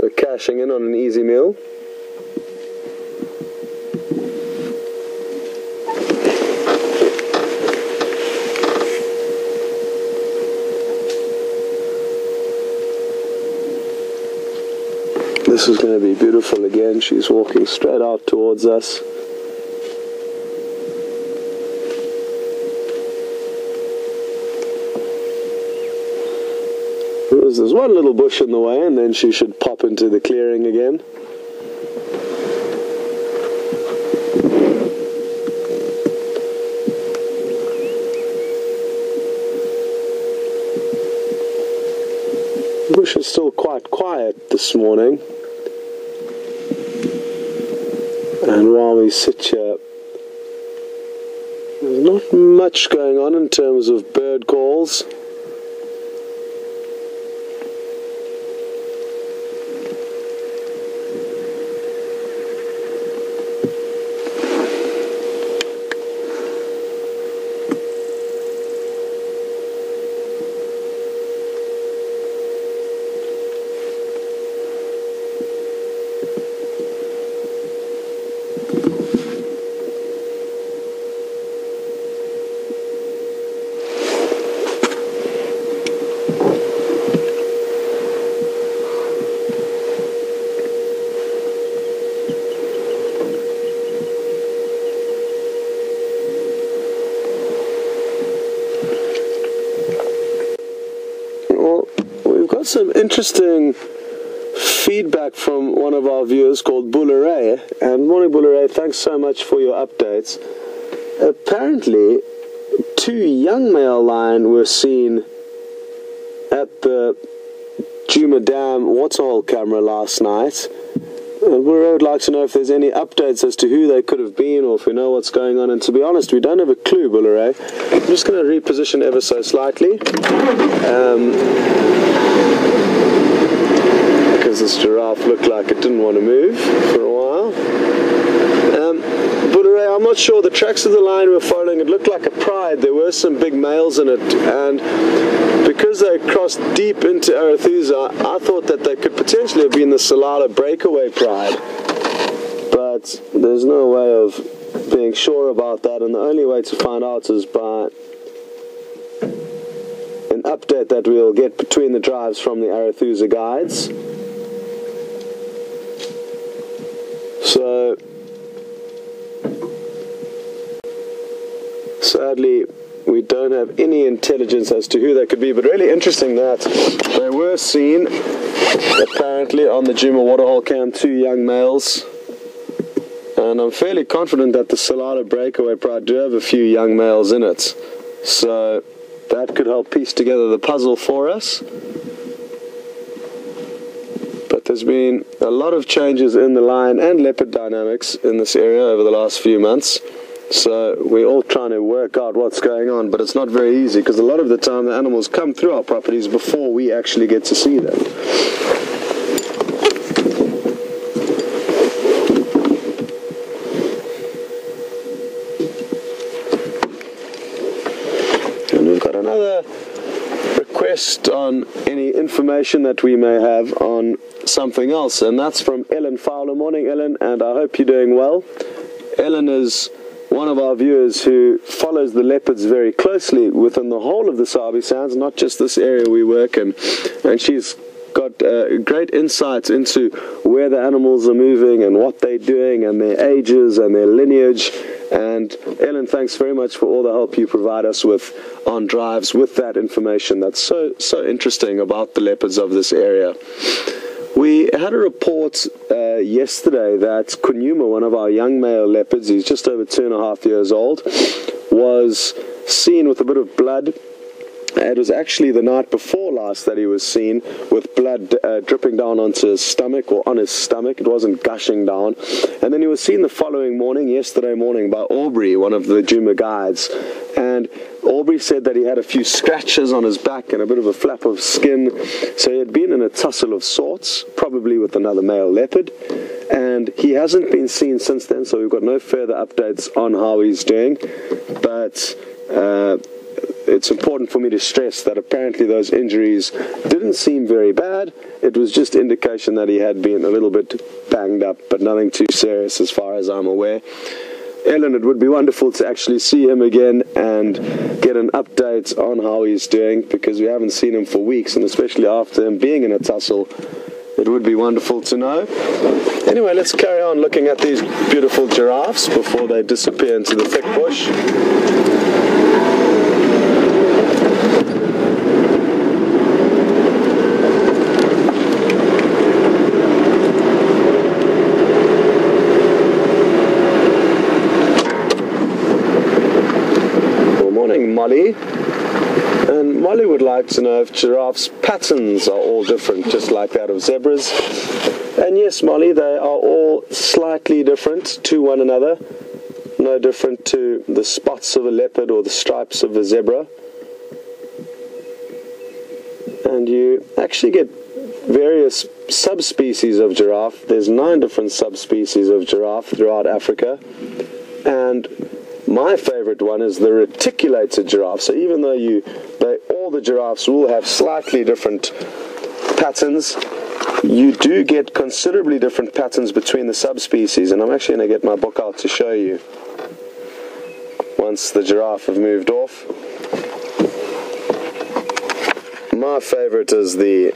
So cashing in on an easy meal. This is going to be beautiful again. She's walking straight out towards us. There's one little bush in the way, and then she should pop into the clearing again. The bush is still quite quiet this morning. And while we sit here, there's not much going on in terms of bird calls. Some interesting feedback from one of our viewers called Bulleray. And morning Bulleray, thanks so much for your updates. Apparently 2 young male lion were seen at the Djuma Dam waterhole camera last night. And Bulleray would like to know if there's any updates as to who they could have been, or if we know what's going on. And to be honest, we don't have a clue, Bulleray. I'm just going to reposition ever so slightly. Because this giraffe looked like it didn't want to move for a while. Bulleray, I'm not sure. The tracks of the lion we're following, it looked like a pride. There were some big males in it, and because they crossed deep into Arathusa, I thought that they could potentially have been the Salala breakaway pride. But there's no way of being sure about that, and the only way to find out is by an update that we'll get between the drives from the Arathusa guides. So, sadly, we don't have any intelligence as to who they could be, but really interesting that they were seen, apparently, on the Djuma waterhole cam, 2 young males. And I'm fairly confident that the Salala breakaway pride do have a few young males in it. So, that could help piece together the puzzle for us. But there's been a lot of changes in the lion and leopard dynamics in this area over the last few months. So we're all trying to work out what's going on, but it's not very easy because a lot of the time the animals come through our properties before we actually get to see them. And we've got another request on any information that we may have on something else, and that's from Ellen Fowler. Morning, Ellen, and I hope you're doing well. Ellen is one of our viewers who follows the leopards very closely within the whole of the Sabi Sands, not just this area we work in, and she's got great insights into where the animals are moving and what they're doing and their ages and their lineage. And Ellen, thanks very much for all the help you provide us with on drives with that information. That's so interesting about the leopards of this area. We had a report yesterday that Kunyuma, one of our young male leopards, he's just over 2.5 years old, was seen with a bit of blood. It was actually the night before last that he was seen with blood dripping down onto his stomach, or on his stomach. It wasn't gushing down. And then he was seen the following morning, yesterday morning, by Aubrey, one of the Djuma guides. And Aubrey said that he had a few scratches on his back and a bit of a flap of skin. So he had been in a tussle of sorts, probably with another male leopard. And he hasn't been seen since then, so we've got no further updates on how he's doing. But it's important for me to stress that apparently those injuries didn't seem very bad. It was just indication that he had been a little bit banged up, but nothing too serious as far as I'm aware. Ellen, it would be wonderful to actually see him again and get an update on how he's doing, because we haven't seen him for weeks, and especially after him being in a tussle, it would be wonderful to know. Anyway, let's carry on looking at these beautiful giraffes before they disappear into the thick bush. Molly, and Molly would like to know if giraffes' patterns are all different, just like that of zebras. And yes, Molly, they are all slightly different to one another, no different to the spots of a leopard or the stripes of a zebra. And you actually get various subspecies of giraffe. There's 9 different subspecies of giraffe throughout Africa, and my favorite one is the reticulated giraffe. So even though all the giraffes will have slightly different patterns, you do get considerably different patterns between the subspecies. And I'm actually going to get my book out to show you once the giraffe have moved off. My favorite is the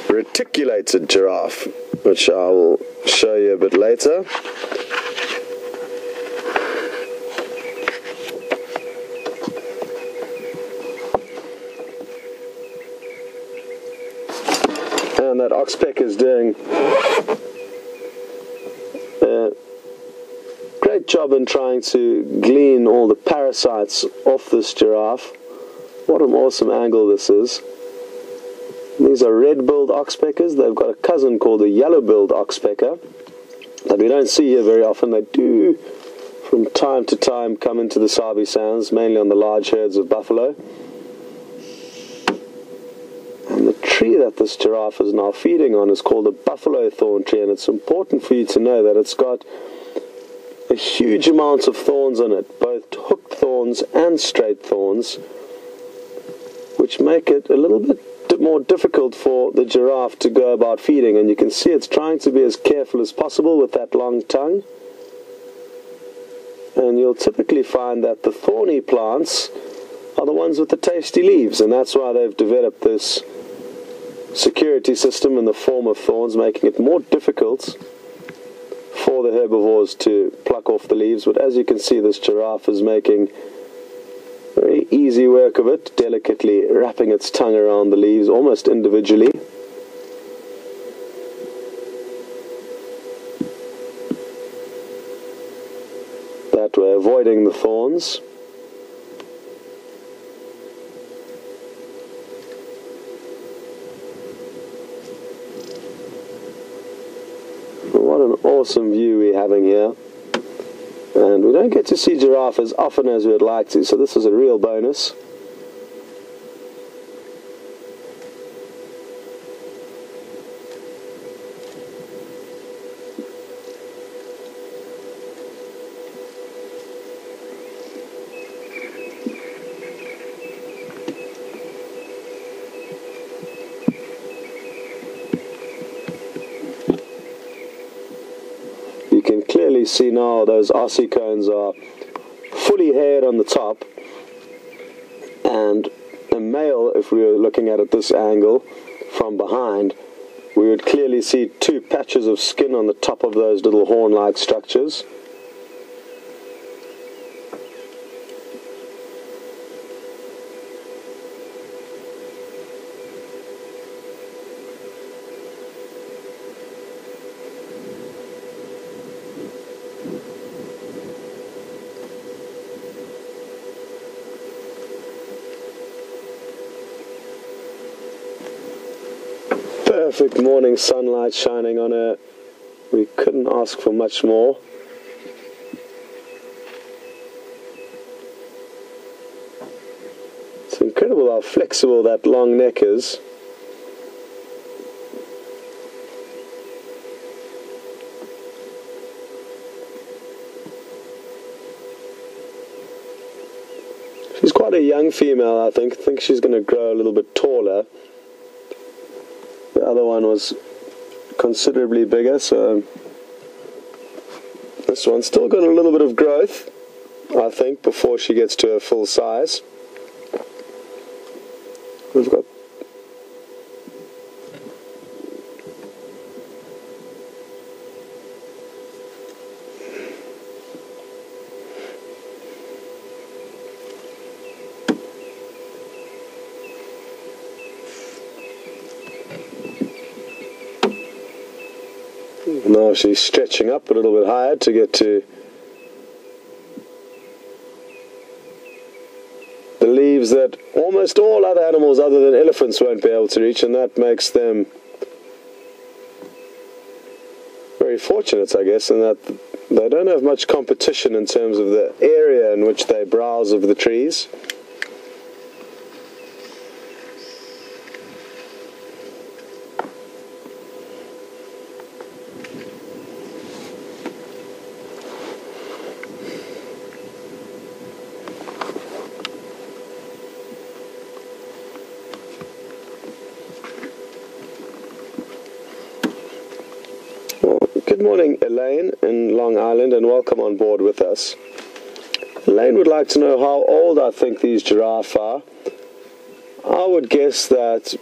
reticulated giraffe, which I will show you a bit later. And that oxpecker is doing a great job in trying to glean all the parasites off this giraffe. What an awesome angle this is. These are red-billed oxpeckers. They've got a cousin called a yellow-billed oxpecker that we don't see here very often. They do from time to time come into the Sabi Sands, mainly on the large herds of buffalo. And the tree that this giraffe is now feeding on is called a buffalo thorn tree, and it's important for you to know that it's got a huge amount of thorns on it, both hooked thorns and straight thorns, which make it a little bit more difficult for the giraffe to go about feeding. And you can see it's trying to be as careful as possible with that long tongue. And you'll typically find that the thorny plants are the ones with the tasty leaves, and that's why they've developed this security system in the form of thorns, making it more difficult for the herbivores to pluck off the leaves. But as you can see, this giraffe is making very easy work of it, delicately wrapping its tongue around the leaves almost individually. That way, avoiding the thorns. What an awesome view we're having here. And we don't get to see giraffe as often as we'd like to, so this is a real bonus. You can clearly see now those ossicones are fully haired on the top, and a male, if we were looking at it this angle from behind, we would clearly see 2 patches of skin on the top of those little horn-like structures. Perfect morning sunlight shining on her. We couldn't ask for much more. It's incredible how flexible that long neck is. She's quite a young female, I think. I think she's going to grow a little bit taller. The other one was considerably bigger, so this one's still got a little bit of growth, I think, before she gets to her full size. We've got now she's stretching up a little bit higher to get to the leaves that almost all other animals other than elephants won't be able to reach, and that makes them very fortunate, I guess, in that they don't have much competition in terms of the area in which they browse of the trees. Good morning, Elaine in Long Island, and welcome on board with us. Elaine would like to know how old I think these giraffe are. I would guess that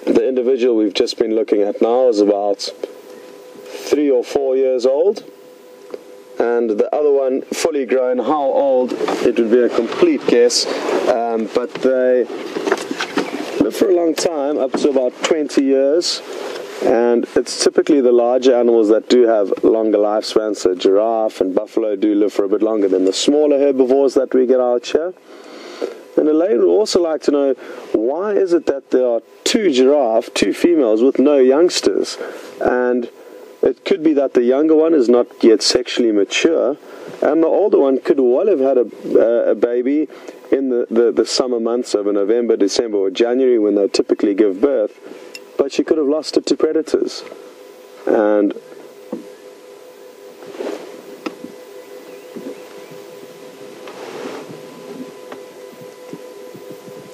the individual we've just been looking at now is about 3 or 4 years old, and the other one fully grown. How old, it would be a complete guess, but they live for a long time, up to about 20 years. And it's typically the larger animals that do have longer lifespans. So giraffe and buffalo do live for a bit longer than the smaller herbivores that we get out here. And Elaine would also like to know, why is it that there are two females with no youngsters? And it could be that the younger one is not yet sexually mature, and the older one could well have had a baby in the summer months of November, December or January, when they typically give birth. But she could have lost it to predators. And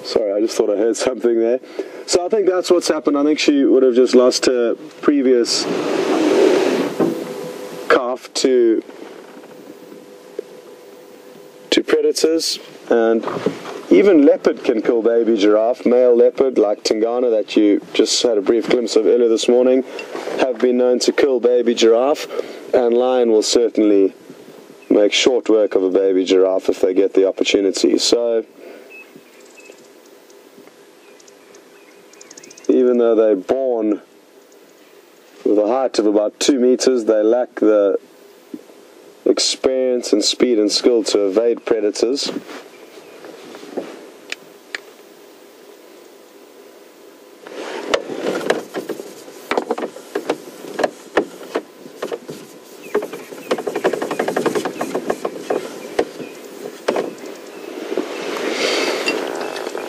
sorry, I just thought I heard something there. So I think that's what's happened. I think she would have just lost her previous calf to predators. And even leopard can kill baby giraffe. Male leopard, like Tingana, that you just had a brief glimpse of earlier this morning, have been known to kill baby giraffe. And lion will certainly make short work of a baby giraffe if they get the opportunity. So even though they're born with a height of about 2 meters, they lack the experience and speed and skill to evade predators.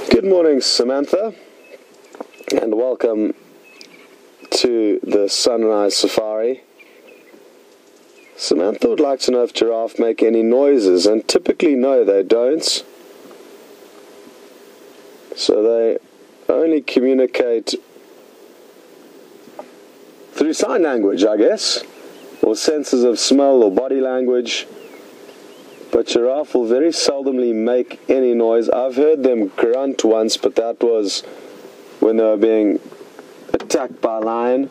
Good morning, Samantha, and welcome to the Sunrise Safari. Samantha would like to know if giraffe make any noises, and typically no, they don't. So they only communicate through sign language, I guess, or senses of smell or body language. But giraffe will very seldomly make any noise. I've heard them grunt once, but that was when they were being attacked by a lion.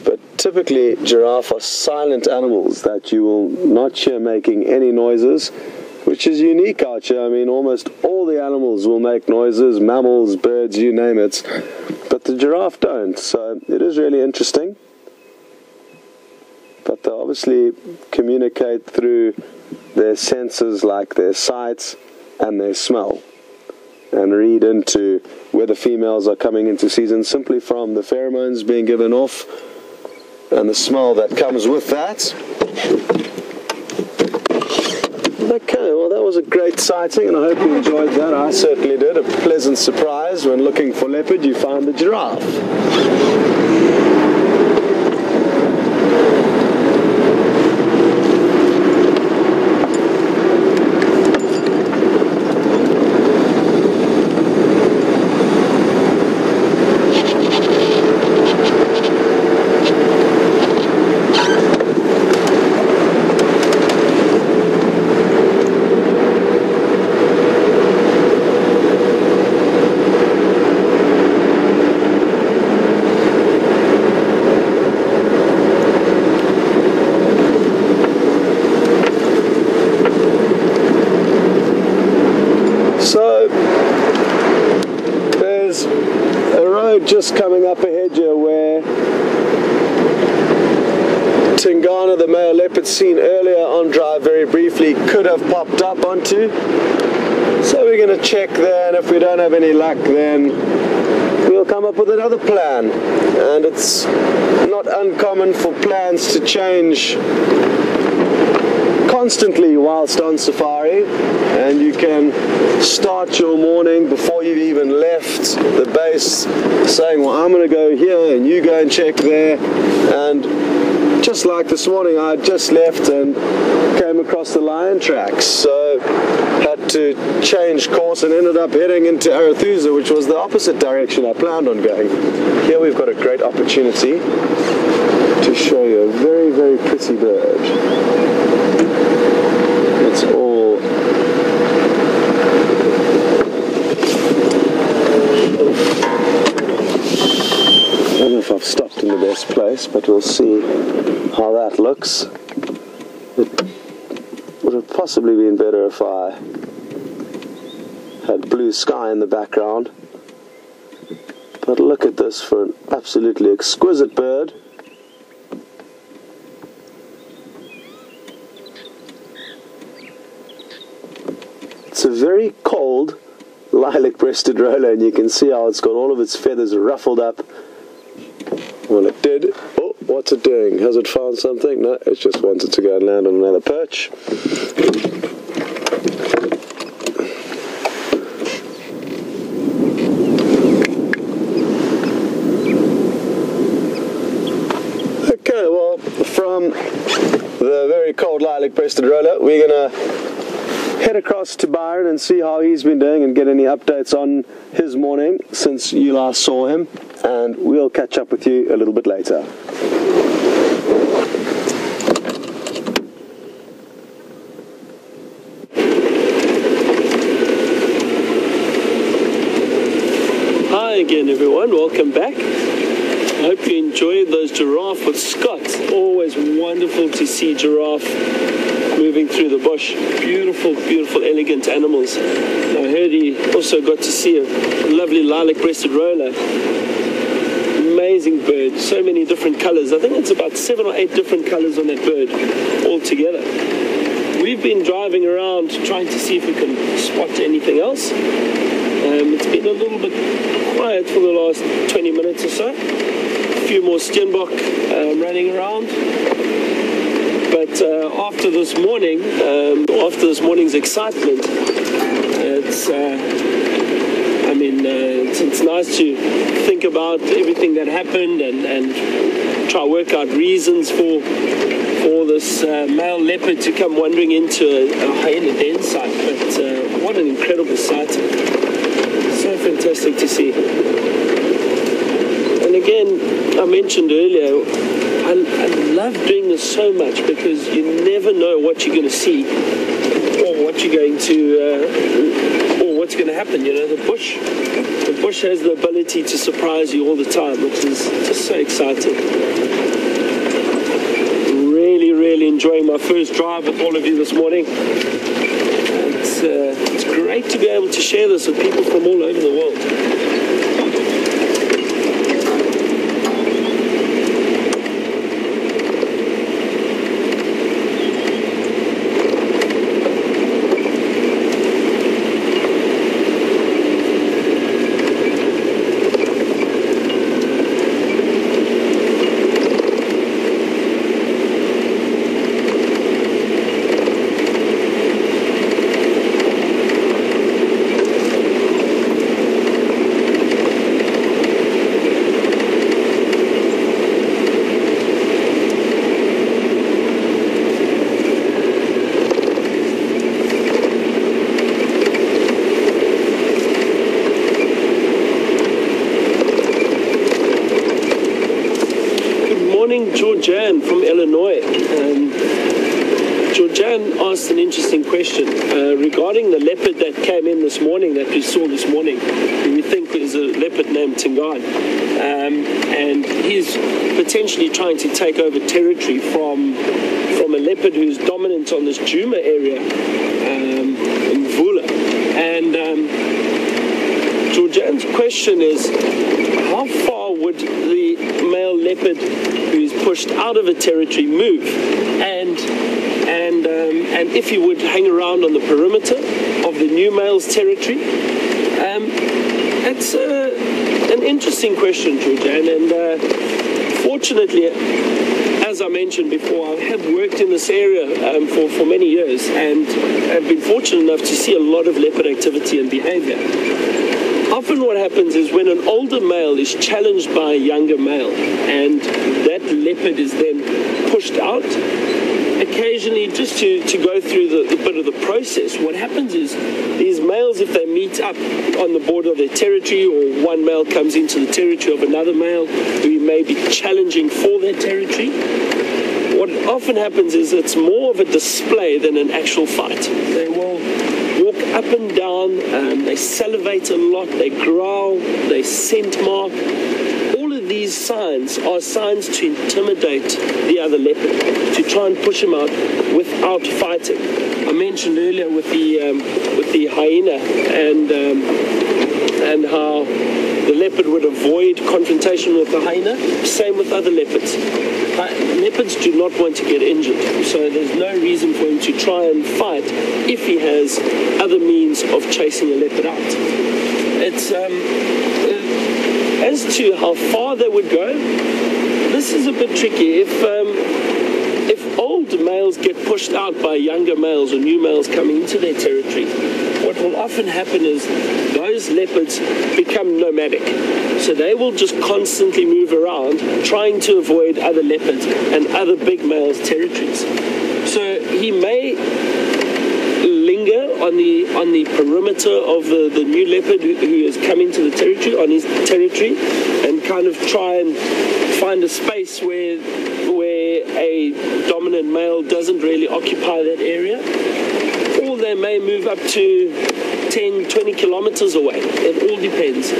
But typically giraffe are silent animals that you will not hear making any noises, which is unique out here. I mean, almost all the animals will make noises, mammals, birds, you name it, but the giraffe don't. So it is really interesting. But they obviously communicate through their senses, like their sight and their smell, and read into whether females are coming into season simply from the pheromones being given off and the smell that comes with that. Okay, well, that was a great sighting, and I hope you enjoyed that. I certainly did. A pleasant surprise. When looking for leopard, you found the giraffe. where Tingana, the male leopard seen earlier on drive very briefly, could have popped up onto. So we're going to check there, and if we don't have any luck, then we'll come up with another plan. And it's not uncommon for plans to change constantly whilst on safari, and you can start your morning before you've even left the base saying, well, I'm going to go here and you go and check there. And just like this morning, I just left and came across the lion tracks, so had to change course and ended up heading into Arathusa, which was the opposite direction I planned on going. Here we've got a great opportunity to show you a very, very pretty bird. It's all I don't know if I've stopped in the best place, but we'll see how that looks. It would have possibly been better if I had blue sky in the background. But look at this for an absolutely exquisite bird. It's a very cold lilac-breasted roller, and you can see how it's got all of its feathers ruffled up. Well, it did. Oh, what's it doing? Has it found something? No, it just wanted to go and land on another perch. Okay, well, from the very cold lilac-breasted roller, we're going to head across to Byron and see how he's been doing and get any updates on his morning since you last saw him, and we'll catch up with you a little bit later. Hi again everyone, welcome back. I hope you enjoyed those giraffe with Scott. Always wonderful to see giraffe moving through the bush. Beautiful, beautiful, elegant animals. I heard he also got to see a lovely lilac-breasted roller. Amazing bird, so many different colors. I think it's about 7 or 8 different colors on that bird altogether. We've been driving around trying to see if we can spot anything else. It's been a little bit quiet for the last 20 minutes or so. A few more steenbok running around. But after this morning, after this morning's excitement, it's nice to think about everything that happened and try to work out reasons for this male leopard to come wandering into a hyena den site. But what an incredible sight. So fantastic to see. And again, I mentioned earlier, I love doing this so much because you never know what you're going to see or what you're going to or what's going to happen. You know, the bush has the ability to surprise you all the time, which is just so exciting. Really enjoying my first drive with all of you this morning. It's great to be able to share this with people from all over the world. Georgianne from Illinois. Georgianne asked an interesting question regarding the leopard that came in this morning, that we saw this morning. We think is a leopard named Tingana. And he's potentially trying to take over territory from a leopard who's dominant on this Djuma area in Vula. And Georgianne's question is, how far would the leopard who is pushed out of a territory move, and if he would hang around on the perimeter of the new male's territory. It's an interesting question, Georgian, and fortunately, as I mentioned before, I have worked in this area for many years, and I've been fortunate enough to see a lot of leopard activity and behavior. Often what happens is when an older male is challenged by a younger male, and that leopard is then pushed out, occasionally just to go through the bit of the process, what happens is these males, if they meet up on the border of their territory, or one male comes into the territory of another male who may be challenging for their territory, what often happens is it's more of a display than an actual fight. They will walk up and down, they salivate a lot, they growl, they scent mark. All of these signs are signs to intimidate the other leopard, to try and push him out without fighting. I mentioned earlier with the hyena and how the leopard would avoid confrontation with the hyena. Same with other leopards. Leopards do not want to get injured, so there's no reason for him to try and fight if he has other means of chasing a leopard out. It's as to how far they would go, this is a bit tricky. If old males get pushed out by younger males or new males coming into their territory, what will often happen is those leopards become nomadic. So they will just constantly move around trying to avoid other leopards and other big males' territories. So he may linger on the perimeter of the new leopard who has come into the territory, on his territory, and kind of try and find a space where a dominant male doesn't really occupy that area. Or they may move up to 10, 20 kilometers away. It all depends.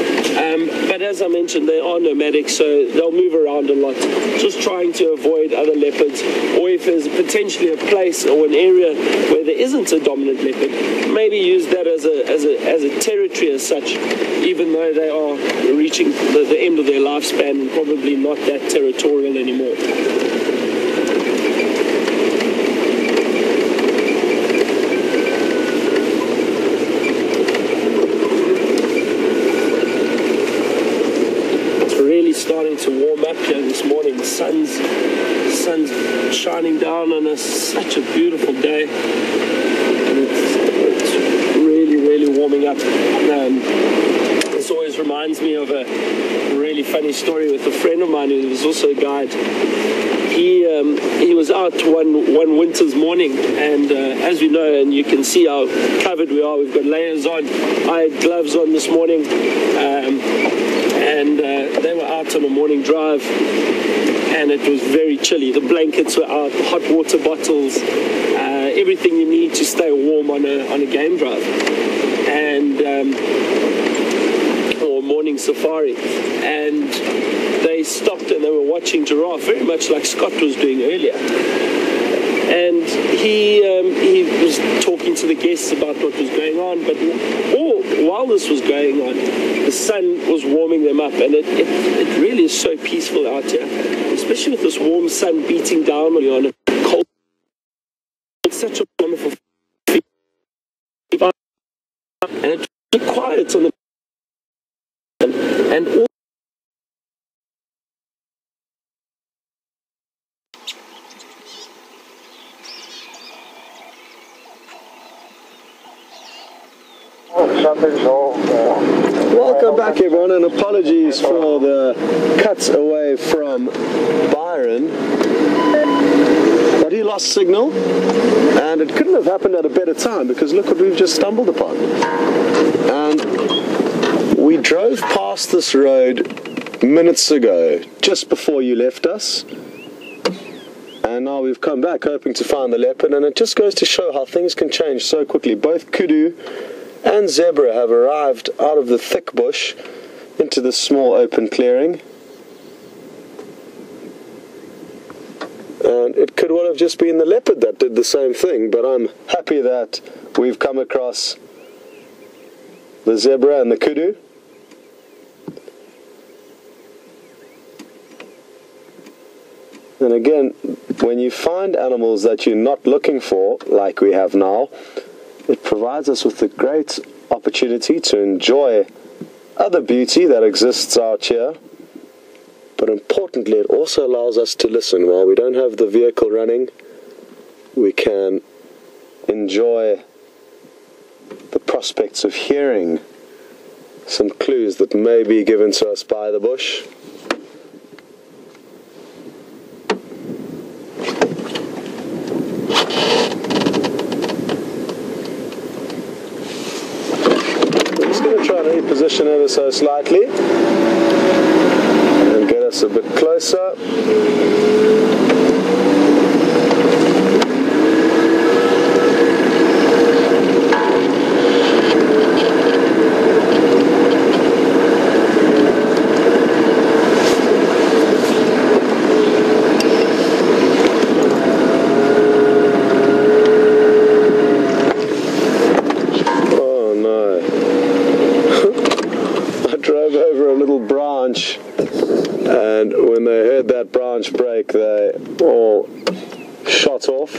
But as I mentioned, they are nomadic, so they'll move around a lot, just trying to avoid other leopards. Or if there's potentially a place or an area where there isn't a dominant leopard, maybe use that as a territory as such, even though they are reaching the end of their lifespan and probably not that territorial anymore. Starting to warm up here this morning. The sun's shining down on us. Such a beautiful day, and it's really warming up. This always reminds me of a really funny story with a friend of mine who was also a guide. He was out one winter's morning, and as we know, and you can see how covered we are, we've got layers on. I had gloves on this morning, and they were out on a morning drive, and it was very chilly. The blankets were out, the hot water bottles, everything you need to stay warm on a game drive, or morning safari. And they stopped and they were watching giraffe, very much like Scott was doing earlier. And he was talking to the guests about what was going on, but while this was going on, the sun was warming them up, and it really is so peaceful out here, especially with this warm sun beating down on you on a cold. It's such a wonderful feeling, and it's quiet on the and all. Welcome back, everyone, and apologies for the cuts away from Byron, but he lost signal, and it couldn't have happened at a better time, because look what we've just stumbled upon. And we drove past this road minutes ago, just before you left us, and now we've come back hoping to find the leopard, and it just goes to show how things can change so quickly. Both kudu and zebra have arrived out of the thick bush into this small open clearing, and it could well have just been the leopard that did the same thing, but I'm happy that we've come across the zebra and the kudu. And again, when you find animals that you're not looking for, like we have now, it provides us with a great opportunity to enjoy other beauty that exists out here. But importantly, it also allows us to listen. While we don't have the vehicle running, we can enjoy the prospects of hearing some clues that may be given to us by the bush. I'm just going to try and reposition ever so slightly and get us a bit closer. And when they heard that branch break, they all shot off.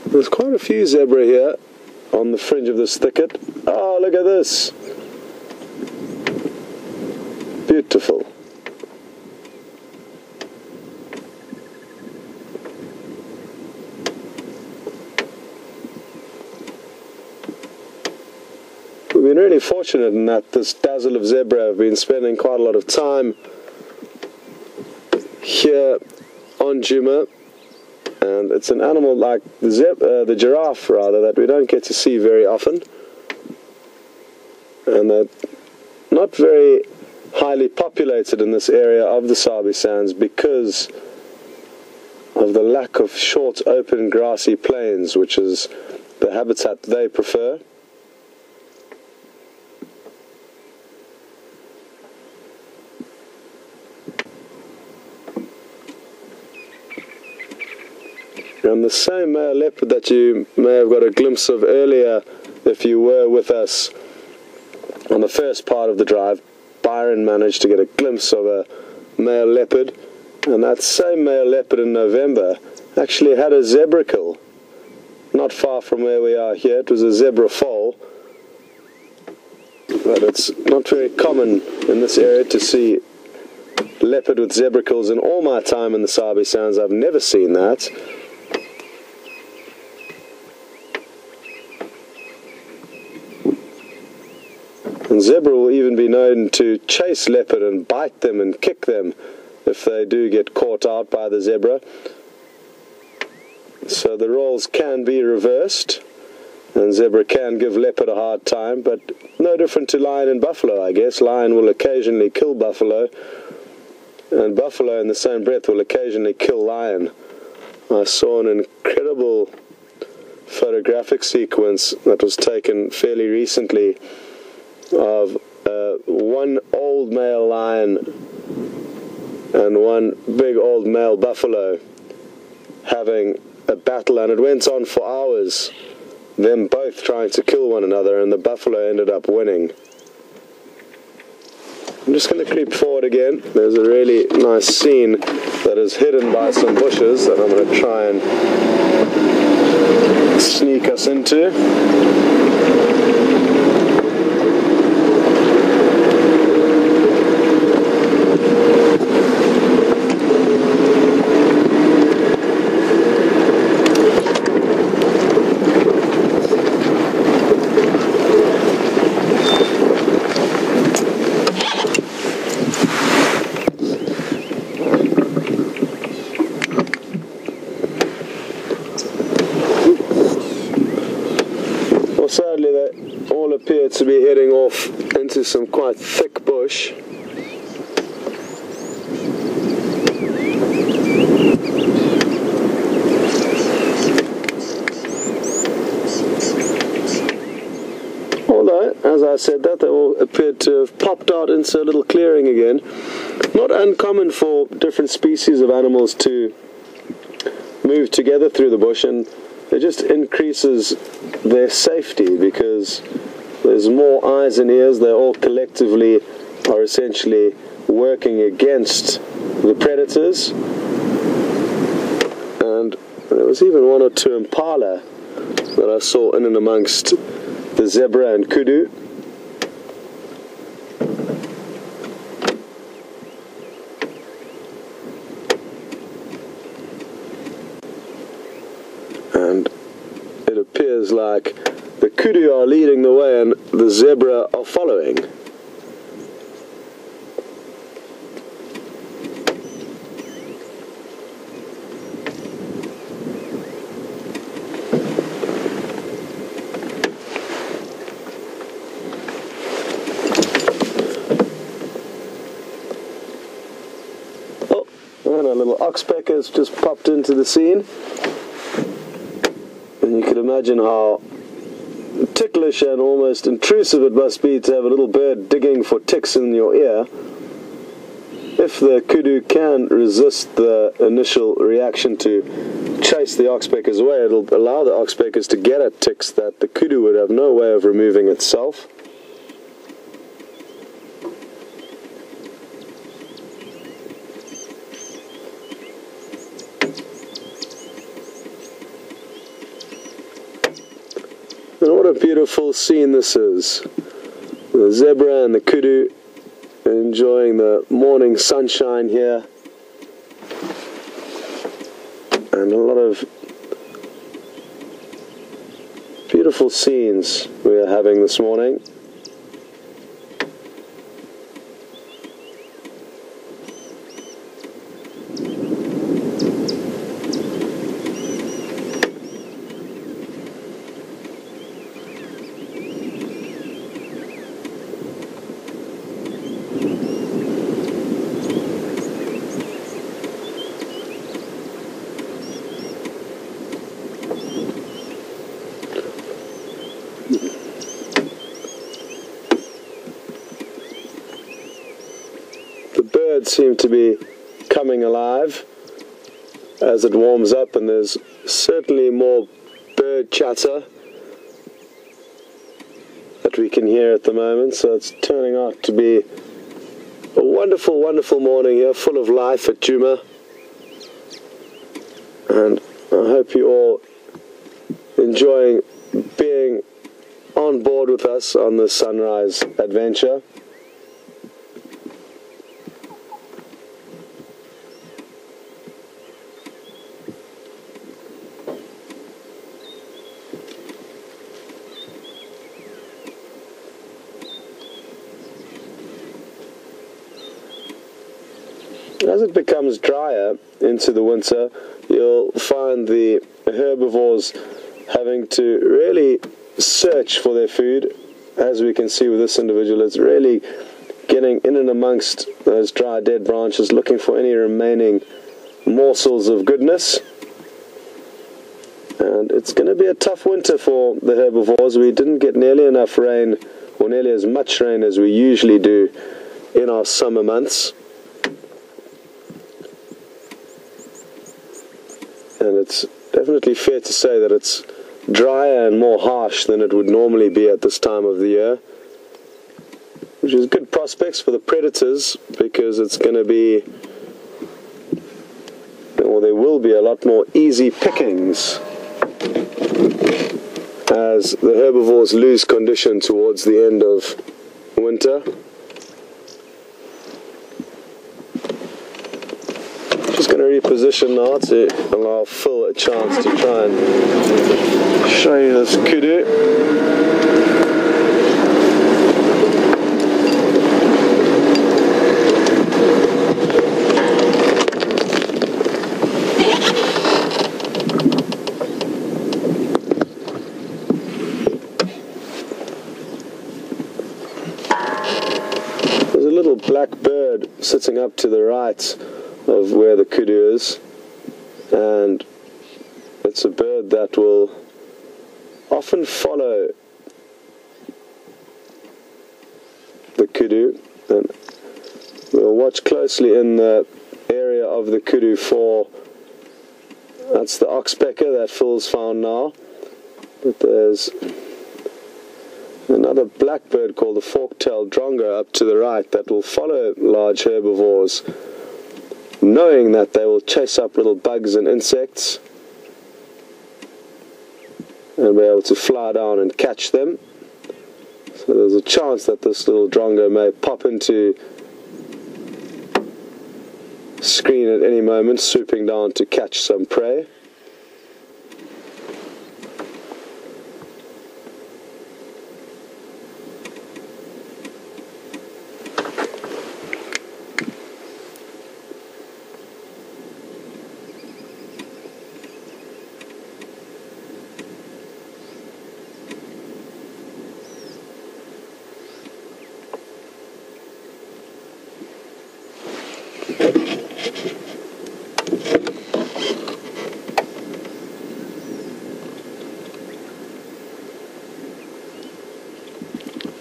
There's quite a few zebra here on the fringe of this thicket. Oh, look at this. Beautiful. We've been really fortunate in that this dazzle of zebra have been spending quite a lot of time here on Djuma, and it's an animal like the giraffe rather that we don't get to see very often, and they're not very highly populated in this area of the Sabi Sands because of the lack of short open grassy plains, which is the habitat they prefer. And the same male leopard that you may have got a glimpse of earlier if you were with us on the first part of the drive, Byron managed to get a glimpse of a male leopard, and that same male leopard in November actually had a zebra kill not far from where we are here. It was a zebra foal, but it's not very common in this area to see leopard with zebra kills. In all my time in the Sabi Sands, I've never seen that. And zebra will even be known to chase leopard and bite them and kick them if they do get caught out by the zebra. So the roles can be reversed, and zebra can give leopard a hard time, but no different to lion and buffalo, I guess. Lion will occasionally kill buffalo, and buffalo in the same breath will occasionally kill lion. I saw an incredible photographic sequence that was taken fairly recently of one old male lion and one big old male buffalo having a battle, and it went on for hours, them both trying to kill one another, and the buffalo ended up winning. I'm just going to creep forward again. There's a really nice scene that is hidden by some bushes that I'm going to try and sneak us into. Sadly, they all appear to be heading off into some quite thick bush. Although, as I said that, they all appeared to have popped out into a little clearing again. Not uncommon for different species of animals to move together through the bush, and it just increases their safety because there's more eyes and ears. They all collectively are essentially working against the predators. And there was even one or two impala that I saw in and amongst the zebra and kudu. And it appears like the kudu are leading the way and the zebra are following. And a little oxpecker has just popped into the scene, and you can imagine how ticklish and almost intrusive it must be to have a little bird digging for ticks in your ear. If the kudu can resist the initial reaction to chase the oxpeckers away, it'll allow the oxpeckers to get at ticks that the kudu would have no way of removing itself. And what a beautiful scene this is. The zebra and the kudu enjoying the morning sunshine here. And a lot of beautiful scenes we are having this morning. The birds seem to be coming alive as it warms up, and there's certainly more bird chatter that we can hear at the moment, so it's turning out to be a wonderful, wonderful morning here, full of life at Djuma. And I hope you all enjoying being on board with us on this sunrise adventure. As it becomes drier into the winter, you'll find the herbivores having to really search for their food. As we can see with this individual, it's really getting in and amongst those dry, dead branches, looking for any remaining morsels of goodness. And it's going to be a tough winter for the herbivores. We didn't get nearly enough rain, or nearly as much rain as we usually do in our summer months. And it's definitely fair to say that it's drier and more harsh than it would normally be at this time of the year, which is good prospects for the predators, because it's going to be, or there will be, a lot more easy pickings as the herbivores lose condition towards the end of winter. Just going to reposition now to allow Phil a chance to try and show you this kudu. There's a little black bird sitting up to the right of where the kudu is, and it's a bird that will often follow the kudu, and we'll watch closely in the area of the kudu for, that's the oxpecker that Phil's found now, but there's Another blackbird called the fork-tailed drongo up to the right that will follow large herbivores, knowing that they will chase up little bugs and insects and be able to fly down and catch them. So there's a chance that this little drongo may pop into screen at any moment, swooping down to catch some prey.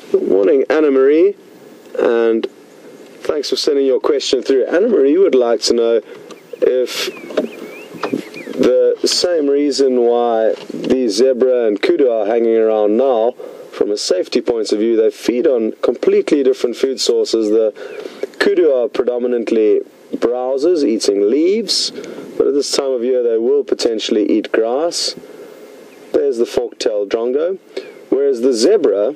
Good morning, Anna Marie, and thanks for sending your question through. Anna Marie would like to know if the same reason why the zebra and kudu are hanging around now, from a safety point of view, they feed on completely different food sources. The kudu are predominantly browsers, eating leaves, but at this time of year they will potentially eat grass. There's the fork-tailed drongo, whereas the zebra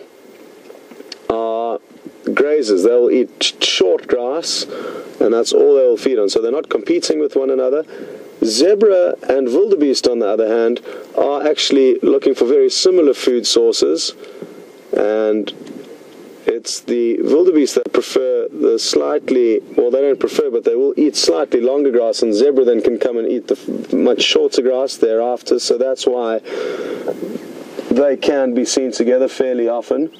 are grazers. They'll eat short grass, and that's all they'll feed on, so they're not competing with one another. Zebra and wildebeest, on the other hand, are actually looking for very similar food sources, and it's the wildebeest that prefer the slightly, well, they don't prefer, but they will eat slightly longer grass, and zebra then can come and eat the much shorter grass thereafter, so that's why they can be seen together fairly often.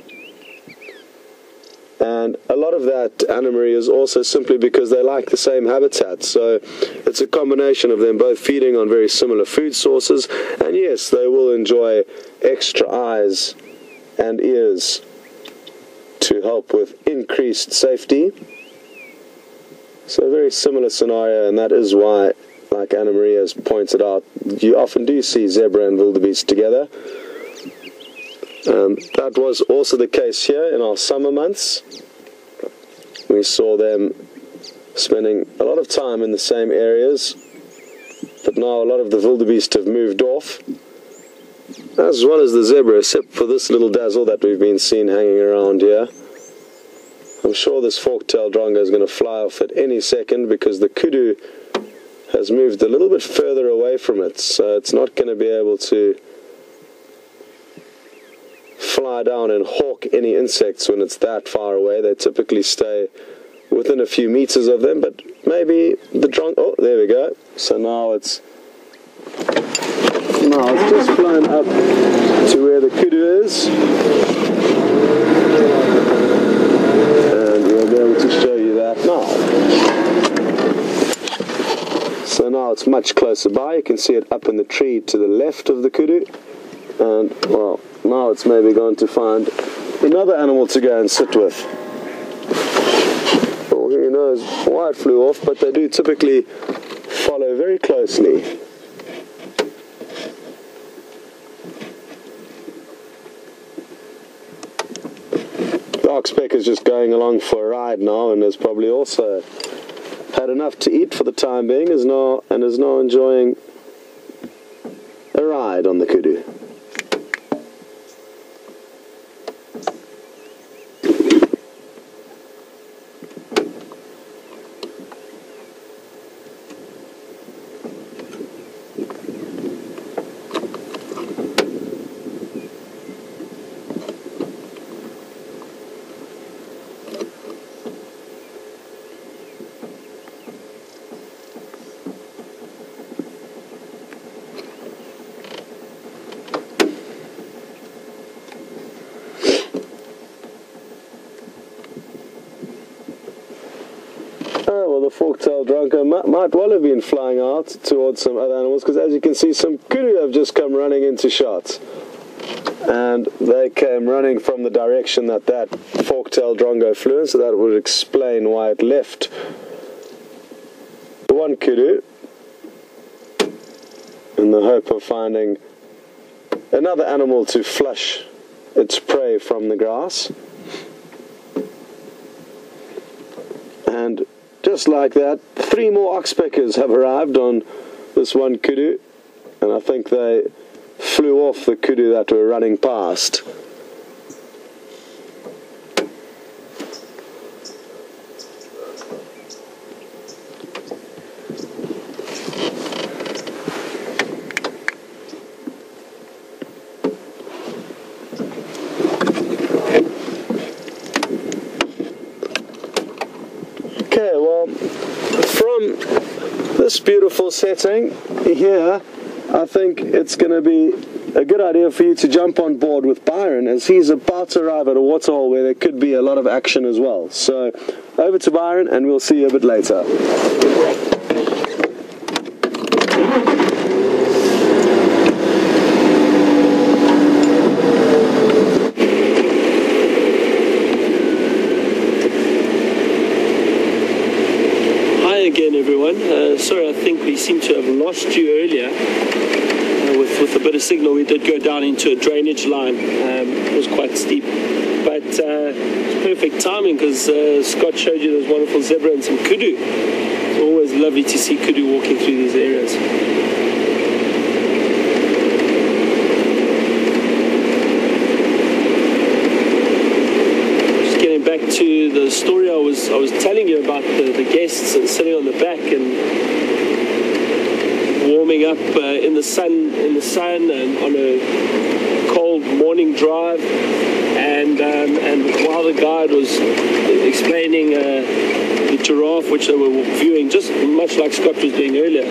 And a lot of that, Anna Marie, is also simply because they like the same habitat. So it's a combination of them both feeding on very similar food sources. And yes, they will enjoy extra eyes and ears to help with increased safety. So a very similar scenario, and that is why, like Anna Marie has pointed out, you often do see zebra and wildebeest together. That was also the case here in our summer months. We saw them spending a lot of time in the same areas, but now a lot of the wildebeest have moved off, as well as the zebra, except for this little dazzle that we've been seeing hanging around here. I'm sure this fork-tailed drongo is going to fly off at any second because the kudu has moved a little bit further away from it, so it's not going to be able to fly down and hawk any insects when it's that far away. They typically stay within a few meters of them, but maybe the drongo, oh, there we go. So now it's just flown up to where the kudu is, and we'll be able to show you that now. So now it's much closer by. You can see it up in the tree to the left of the kudu, and well, now it's maybe going to find another animal to go and sit with. Well, who knows why it flew off, but they do typically follow very closely. Dark Speck is just going along for a ride now, and has probably also had enough to eat for the time being, is now enjoying a ride on the kudu. The fork-tailed drongo might well have been flying out towards some other animals, because as you can see, some kudu have just come running into shot, and they came running from the direction that fork-tailed drongo flew in, so that would explain why it left the one kudu in the hope of finding another animal to flush its prey from the grass. And just like that, 3 more oxpeckers have arrived on this one kudu, and I think they flew off the kudu that were running past. Okay, well, from this beautiful setting here, I think it's going to be a good idea for you to jump on board with Byron, as he's about to arrive at a waterhole where there could be a lot of action as well. So over to Byron, and we'll see you a bit later. Again, everyone. Sorry, I think we seem to have lost you earlier. With a bit of signal, we did go down into a drainage line. It was quite steep, but it's perfect timing because Scott showed you those wonderful zebra and some kudu. It's always lovely to see kudu walking through these areas. Back to the story I was telling you about the guests and sitting on the back and warming up in the sun and on a cold morning drive, and while the guide was explaining the giraffe, which they were viewing, just much like Scott was doing earlier,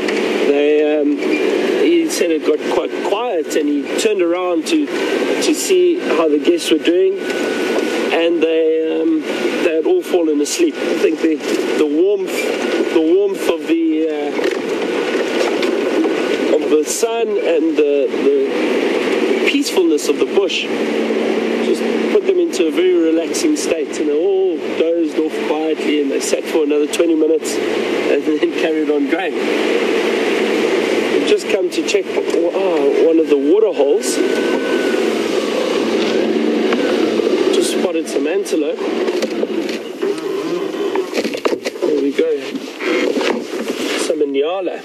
he said it got quite quiet, and he turned around to see how the guests were doing, and they had all fallen asleep. I think the warmth of the sun and the peacefulness of the bush just put them into a very relaxing state, and they all dozed off quietly, and they sat for another 20 minutes and then carried on going. We've just come to check one of the water holes. Just spotted some antelope. There we go. Some Inyala.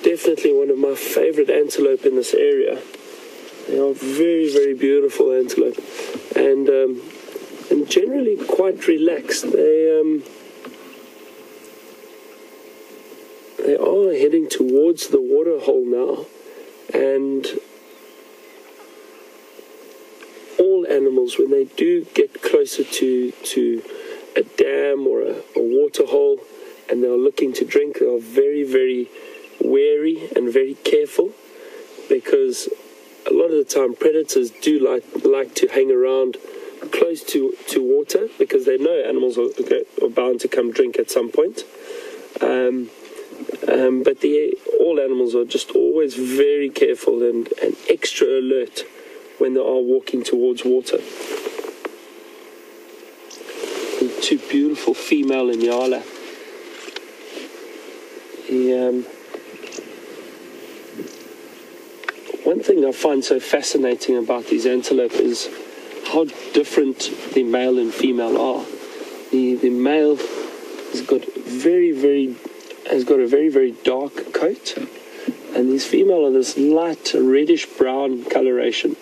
Definitely one of my favorite antelope in this area. They are very, very beautiful antelope, and generally quite relaxed. They are heading towards the water hole now, and all animals, when they do get closer to a dam or a water hole and they're looking to drink, they are very, very wary and very careful, because a lot of the time predators do like to hang around close to water, because they know animals are bound to come drink at some point. But all animals are just always very careful and extra alert when they are walking towards water. And 2 beautiful female Inyala. One thing I find so fascinating about these antelope is how different the male and female are. The male has got a very, very dark coat, and these female are this light reddish brown coloration.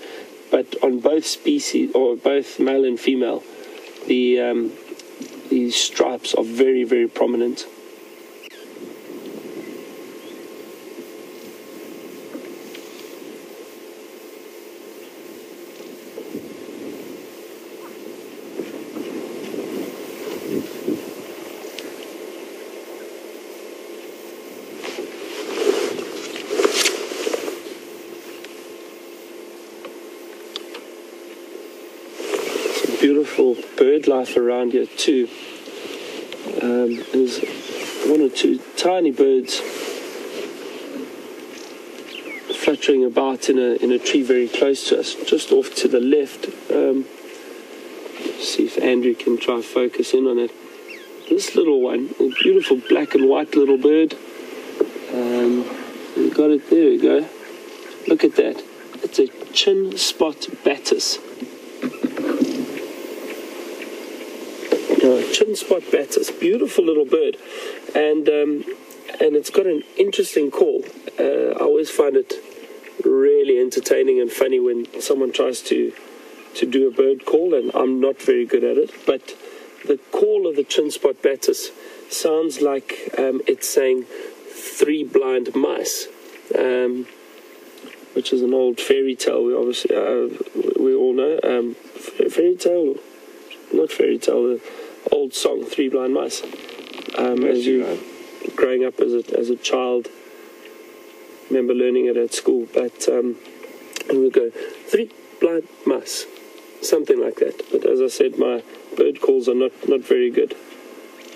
But on both species, or both male and female, the stripes are very, very prominent. Beautiful bird life around here too. There's 1 or 2 tiny birds fluttering about in a tree very close to us, just off to the left. See if Andrew can try focus in on it. This little one, a beautiful black and white little bird. We got it. There we go. Look at that. It's a chin spot batis. Chin spot batis. Beautiful little bird, and it's got an interesting call. I always find it really entertaining and funny when someone tries to do a bird call, and I'm not very good at it, but the call of the chin spot batis sounds like it's saying 3 blind mice, which is an old fairy tale. We obviously we all know fairy tale, not fairy tale, the old song 3 blind mice. As you growing up as a child, remember learning it at school. But and we go 3 blind mice, something like that. But as I said, my bird calls are not very good.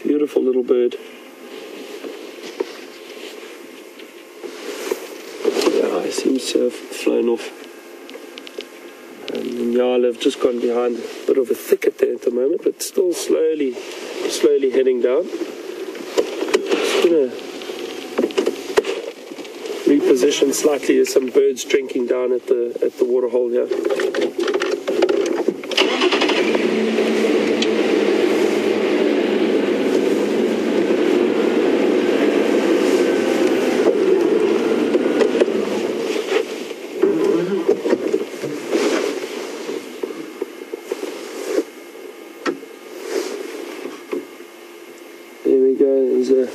Beautiful little bird. Yeah, he seems to have flown off. And Nyala have just gone behind a bit of a thicket there at the moment, but still slowly heading down. Just gonna reposition slightly. There's some birds drinking down at the waterhole here. There's a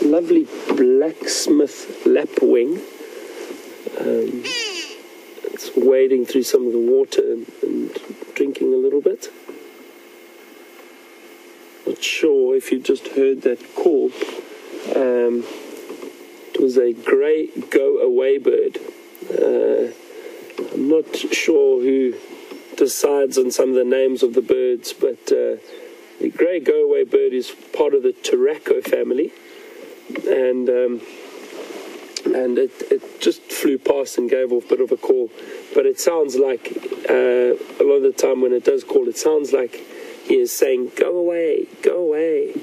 lovely blacksmith lapwing. It's wading through some of the water and drinking a little bit. Not sure if you just heard that call. It was a grey go-away bird. I'm not sure who decides on some of the names of the birds, but the grey go-away bird is part of the Turaco family, and it just flew past and gave off a bit of a call. But it sounds like, a lot of the time when it does call, it sounds like he is saying, "Go away, go away."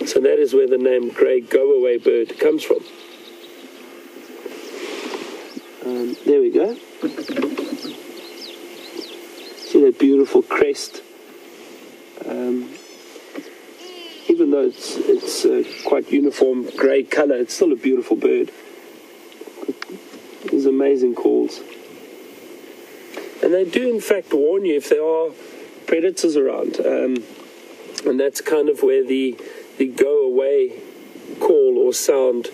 So that is where the name grey go-away bird comes from. There we go. See that beautiful crest? Even though it's quite uniform grey colour, it's still a beautiful bird. These amazing calls. And they do in fact warn you if there are predators around. And that's kind of where the go away call or sound,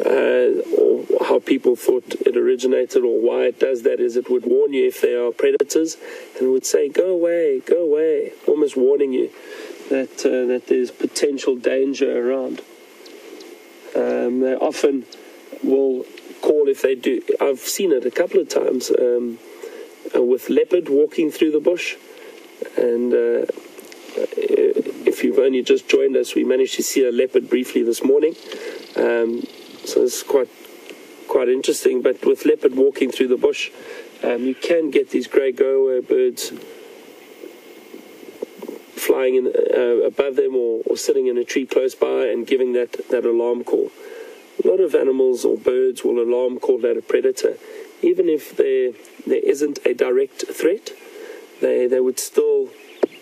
or how people thought it originated or why it does that, is it would warn you if there are predators, and it would say, go away, almost warning you that there's potential danger around. They often will call if they do. I've seen it a couple of times with leopard walking through the bush, and if you've only just joined us, we managed to see a leopard briefly this morning, so it's quite interesting. But with leopard walking through the bush, you can get these grey go-away birds flying in above them or sitting in a tree close by and giving that alarm call. A lot of animals or birds will alarm call at a predator. Even if there isn't a direct threat, they would still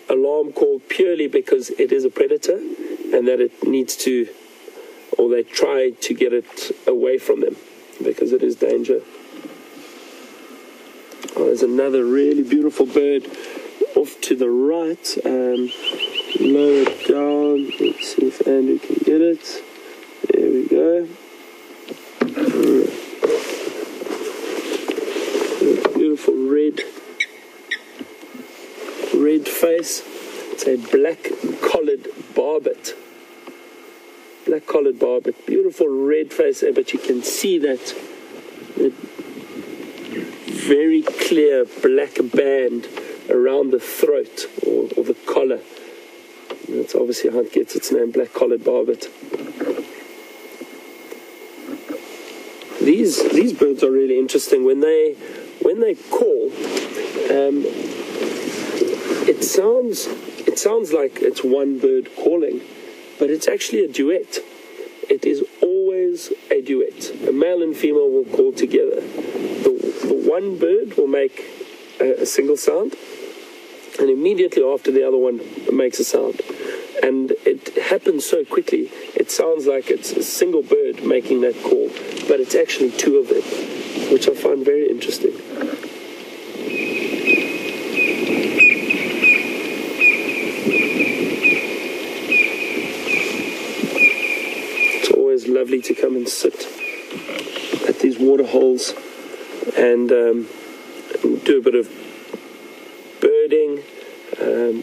alarm call purely because it is a predator and that it needs to, or they try to get it away from them because it is danger. Oh, there's another really beautiful bird off to the right. Lower it down. Let's see if Andrew can get it. There we go. Beautiful red face. It's a black-collared barbet. Black-collared barbet. Beautiful red face there, but you can see that very clear black band around the throat or the collar. That's obviously how it gets its name, black-collared barbet. These birds are really interesting. When they call, it sounds like it's one bird calling, but it's actually a duet. It is always a duet. A male and female will call together. The one bird will make a single sound, and immediately after the other one makes a sound. And it happens so quickly, it sounds like it's a single bird making that call, but it's actually two of them, which I find very interesting. It's always lovely to come and sit at these water holes and do a bit of birding,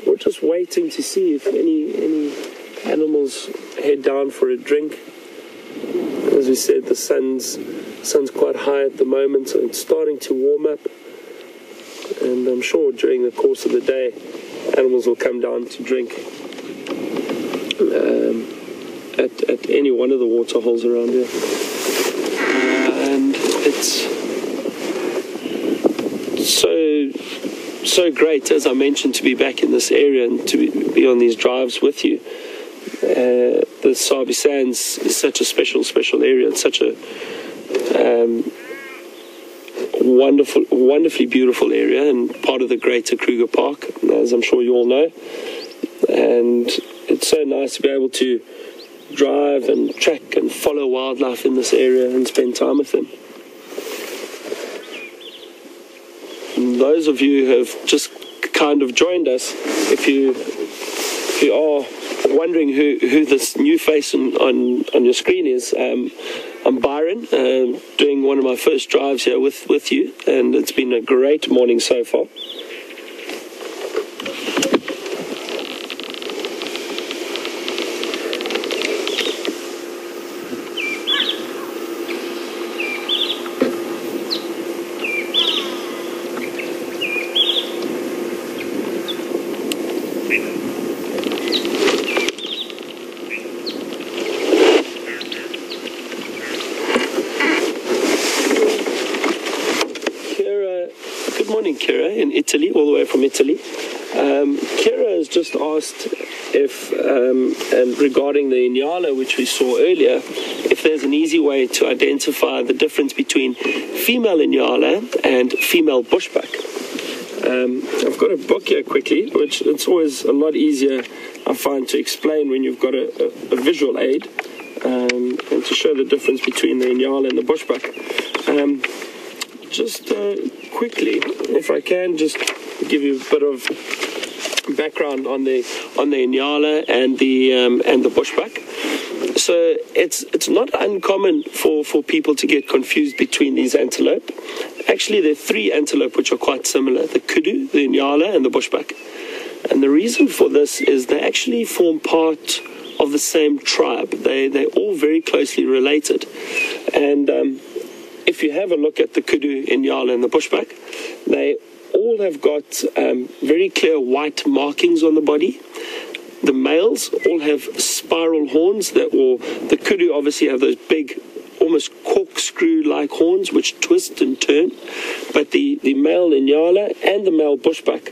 or just waiting to see if any animals head down for a drink. As we said, the sun's quite high at the moment, so it's starting to warm up, and I'm sure during the course of the day animals will come down to drink at any one of the water holes around here. And it's so great, as I mentioned, to be back in this area and to be on these drives with you. The Sabi Sands is such a special area. It's such a wonderfully beautiful area and part of the greater Kruger Park, as I'm sure you all know. And it's so nice to be able to drive and track and follow wildlife in this area and spend time with them. And those of you who have just kind of joined us, if you are wondering who this new face on your screen is, I'm Byron, doing one of my first drives here with you, and it's been a great morning so far. Kira in Italy, all the way from Italy. Kira has just asked if, and regarding the Inyala, which we saw earlier, if there's an easy way to identify the difference between female Inyala and female bushbuck. I've got a book here quickly, which it's always a lot easier, I find, to explain when you've got a visual aid, and to show the difference between the Inyala and the bushbuck. Just quickly, if I can, just give you a bit of background on the Inyala and the bushbuck. So it's not uncommon for people to get confused between these antelope. Actually, there are three antelope which are quite similar: the kudu, the Inyala, and the bushbuck. And the reason for this is they actually form part of the same tribe. They're all very closely related. And if you have a look at the kudu, Inyala, and the bushbuck, they all have got very clear white markings on the body. The males all have spiral horns the kudu obviously have those big, almost corkscrew-like horns which twist and turn. But the male Inyala and the male bushbuck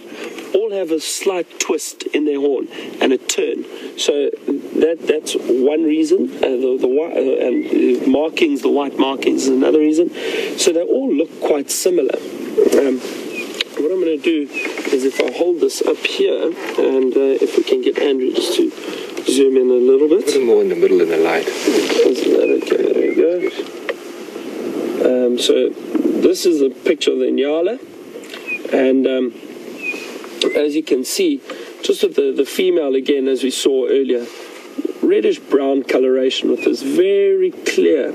all have a slight twist in their horn and a turn. So that's one reason. The markings, the white markings, is another reason. So they all look quite similar. What I'm going to do is, if I hold this up here, and if we can get Andrew just to zoom in a little bit. Put him more in the middle in the light. Isn't that okay? There we go. So this is a picture of the Inyala, and as you can see, just with the female again, as we saw earlier, reddish brown coloration with these very clear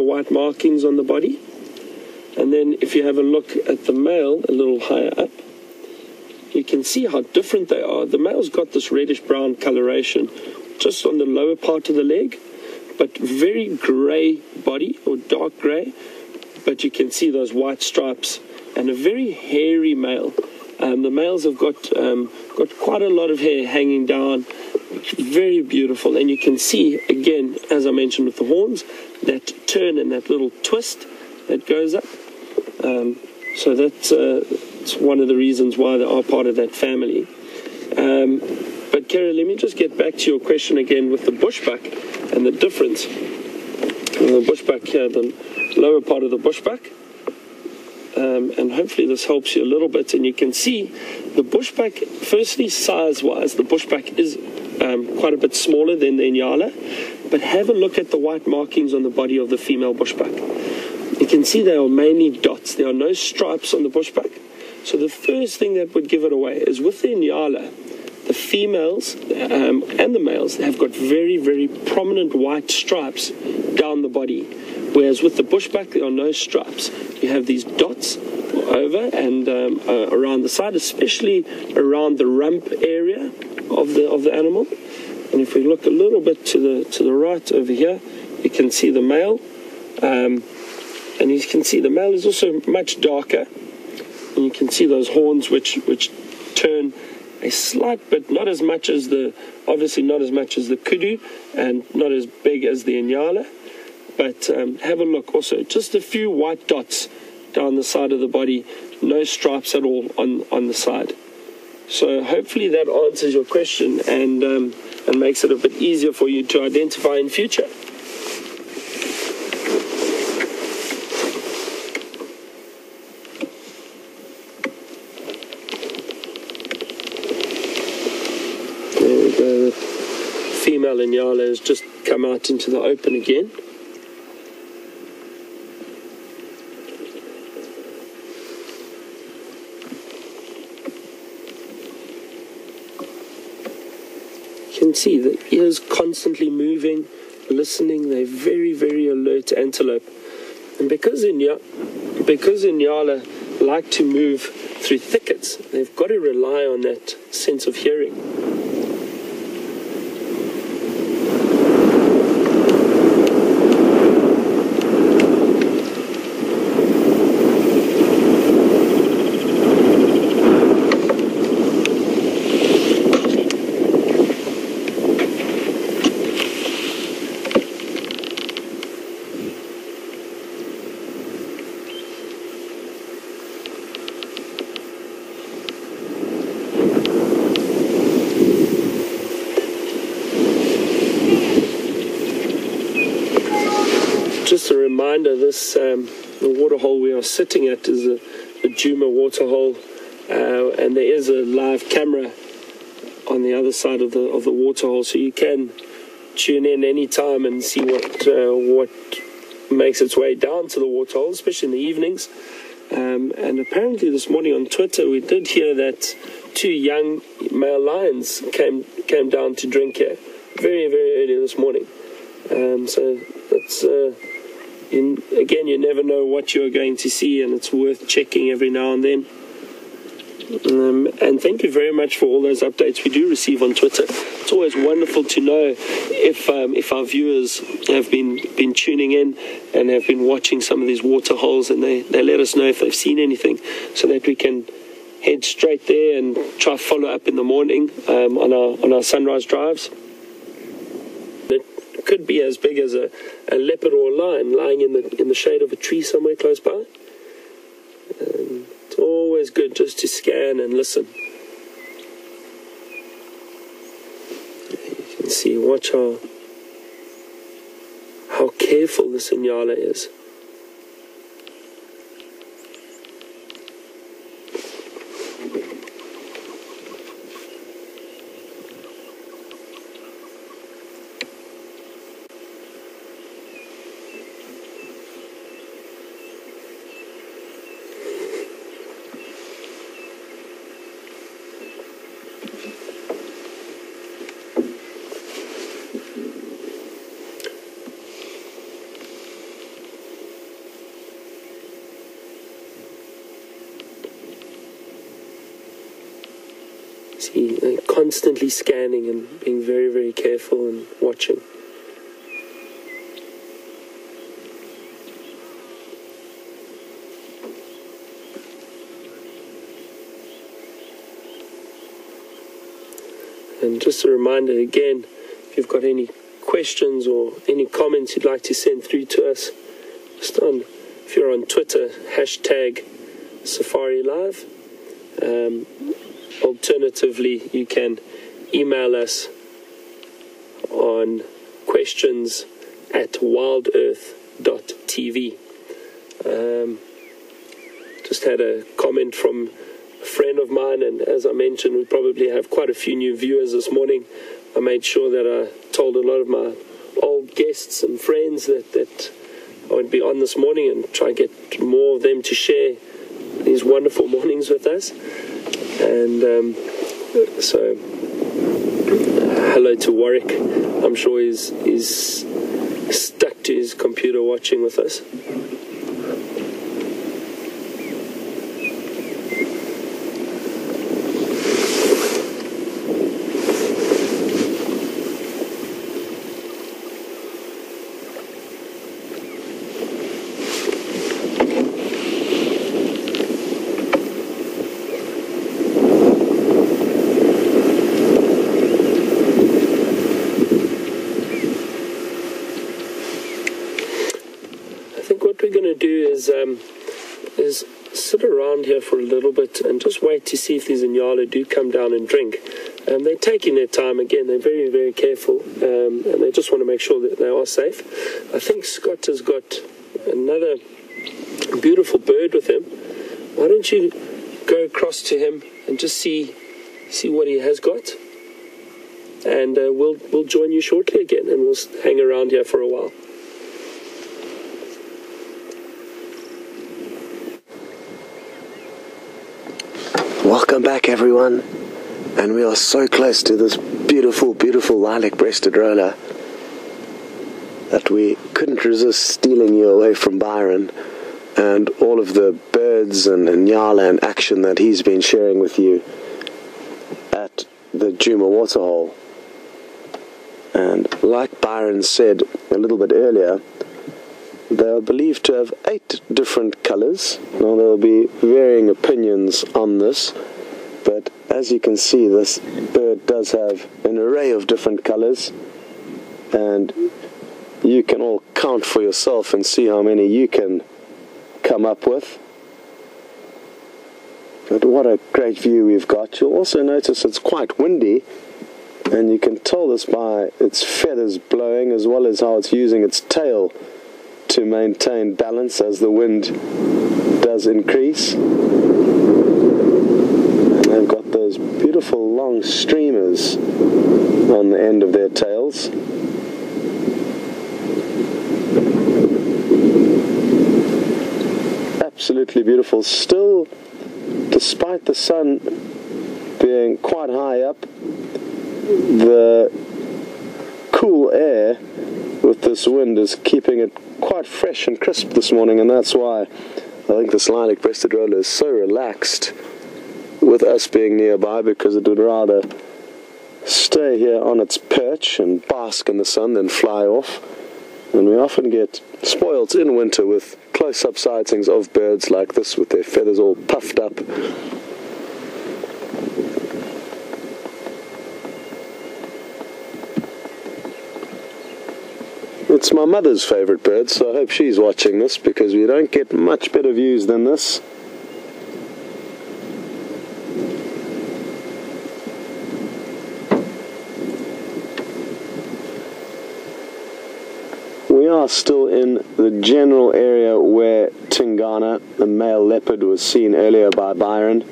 white markings on the body. And then if you have a look at the male a little higher up, you can see how different they are. The male's got this reddish brown coloration just on the lower part of the leg, but very grey body, or dark grey, but you can see those white stripes, and a very hairy male. The males have got quite a lot of hair hanging down, very beautiful. And you can see, again, as I mentioned with the horns, that turn and that little twist that goes up. So that's it's one of the reasons why they are part of that family. But Kara, let me just get back to your question again with the bushbuck and the difference. the bushback here, the lower part of the bushback. And hopefully this helps you a little bit. And you can see the bushback, firstly, size-wise, the bushback is quite a bit smaller than the Inyala. But have a look at the white markings on the body of the female bushback. You can see they are mainly dots. There are no stripes on the bushback. So the first thing that would give it away is with the Inyala, the females and the males have got very, very prominent white stripes down the body. Whereas with the bushback, there are no stripes. You have these dots over and around the side, especially around the rump area of the animal. And if we look a little bit to the right over here, you can see the male. And you can see the male is also much darker. And you can see those horns which turn a slight bit, not as much as obviously not as much as the kudu and not as big as the Inyala. But have a look also, just a few white dots down the side of the body, no stripes at all on the side. So hopefully that answers your question and makes it a bit easier for you to identify in future. There we go, the female Inyala has just come out into the open again. You can see the ears constantly moving, listening. They're very, very alert antelope. And because Inyala like to move through thickets, they've got to rely on that sense of hearing. Just a reminder, this the waterhole we are sitting at is the Djuma waterhole, and there is a live camera on the other side of the waterhole, so you can tune in any time and see what makes its way down to the waterhole, especially in the evenings. And apparently this morning on Twitter we did hear that 2 young male lions came down to drink here very, very early this morning. So that's again, you never know what you're going to see, and it's worth checking every now and then. And thank you very much for all those updates we do receive on Twitter. It's always wonderful to know if our viewers have been tuning in and have been watching some of these water holes, and they let us know if they've seen anything, so that we can head straight there and try follow up in the morning on our sunrise drives. It could be as big as a leopard or a lion lying in the shade of a tree somewhere close by. It's always good just to scan and listen. You can see, watch how careful this Inyala is. See, they're constantly scanning and being very, very careful and watching. And just a reminder again, if you've got any questions or any comments you'd like to send through to us, if you're on Twitter, hashtag Safari Live. Alternatively, you can email us on questions at wildearth.tv. Just had a comment from a friend of mine, and as I mentioned, we probably have quite a few new viewers this morning. I made sure that I told a lot of my old guests and friends that I would be on this morning and try and get more of them to share these wonderful mornings with us. And so hello to Warwick. I'm sure he's stuck to his computer watching with us. Is sit around here for a little bit and just wait to see if these Inyala do come down and drink. They're taking their time again. They're very, very careful, and they just want to make sure that they are safe. I think Scott has got another beautiful bird with him. Why don't you go across to him and just see what he has got, and we'll join you shortly again, and we'll hang around here for a while. Welcome back, everyone, and we are so close to this beautiful, beautiful lilac-breasted roller that we couldn't resist stealing you away from Byron and all of the birds and Nyala and action that he's been sharing with you at the Djuma waterhole. And like Byron said a little bit earlier, they are believed to have 8 different colours. Now there will be varying opinions on this, but as you can see, this bird does have an array of different colours, and you can all count for yourself and see how many you can come up with. But what a great view we've got. You'll also notice it's quite windy, and you can tell this by its feathers blowing as well as how it's using its tail to maintain balance as the wind does increase. And they've got those beautiful long streamers on the end of their tails. Absolutely beautiful. Still, despite the sun being quite high up, the cool air with this wind is keeping it quite fresh and crisp this morning, and that's why I think this lilac-breasted roller is so relaxed with us being nearby, because it would rather stay here on its perch and bask in the sun than fly off. And we often get spoilt in winter with close-up sightings of birds like this with their feathers all puffed up. It's my mother's favourite bird, so I hope she's watching this, because we don't get much better views than this. We are still in the general area where Tingana, the male leopard, was seen earlier by Byron.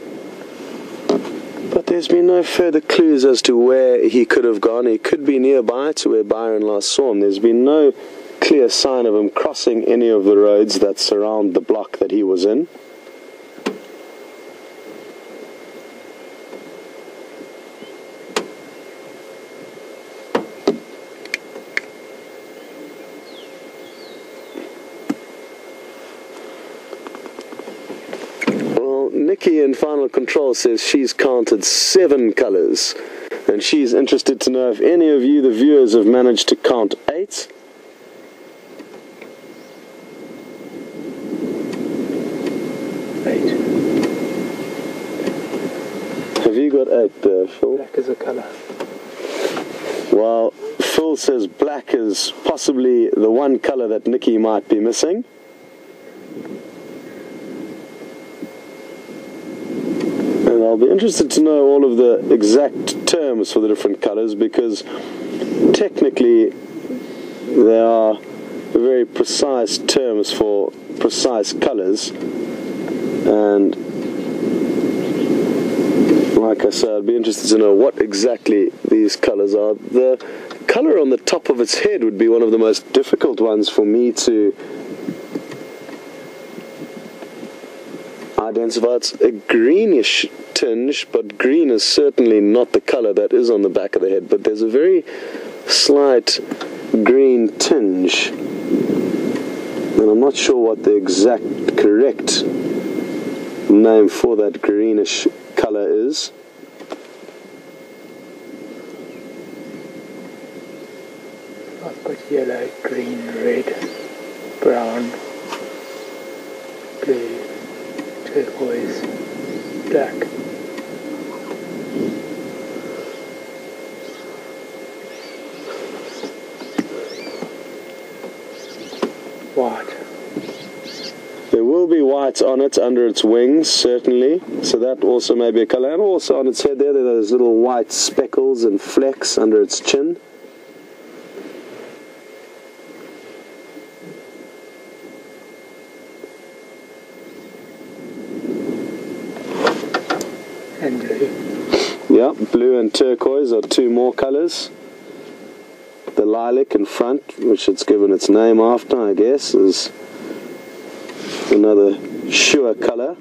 But there's been no further clues as to where he could have gone. He could be nearby to where Byron last saw him. There's been no clear sign of him crossing any of the roads that surround the block that he was in. Nikki in Final Control says she's counted 7 colours, and she's interested to know if any of you, the viewers, have managed to count 8. Have you got 8 there, Phil? Black is a colour. Well, Phil says black is possibly the one colour that Nikki might be missing. And I'll be interested to know all of the exact terms for the different colours, because technically There are very precise terms for precise colors, and like I said, I'd be interested to know what exactly these colors are. The color on the top of its head would be one of the most difficult ones for me to identify. It's a greenish tinge, but green is certainly not the color that is on the back of the head, but there's a very slight green tinge, and I'm not sure what the exact correct name for that greenish color is. I've got yellow, green, red, brown, blue, turquoise, black. White. There will be white on it under its wings, certainly, so that also may be a color. And also on its head there are those little white speckles and flecks under its chin. And blue. Yeah, blue and turquoise are two more colors. The lilac in front, which it's given its name after, I guess, is another sure color.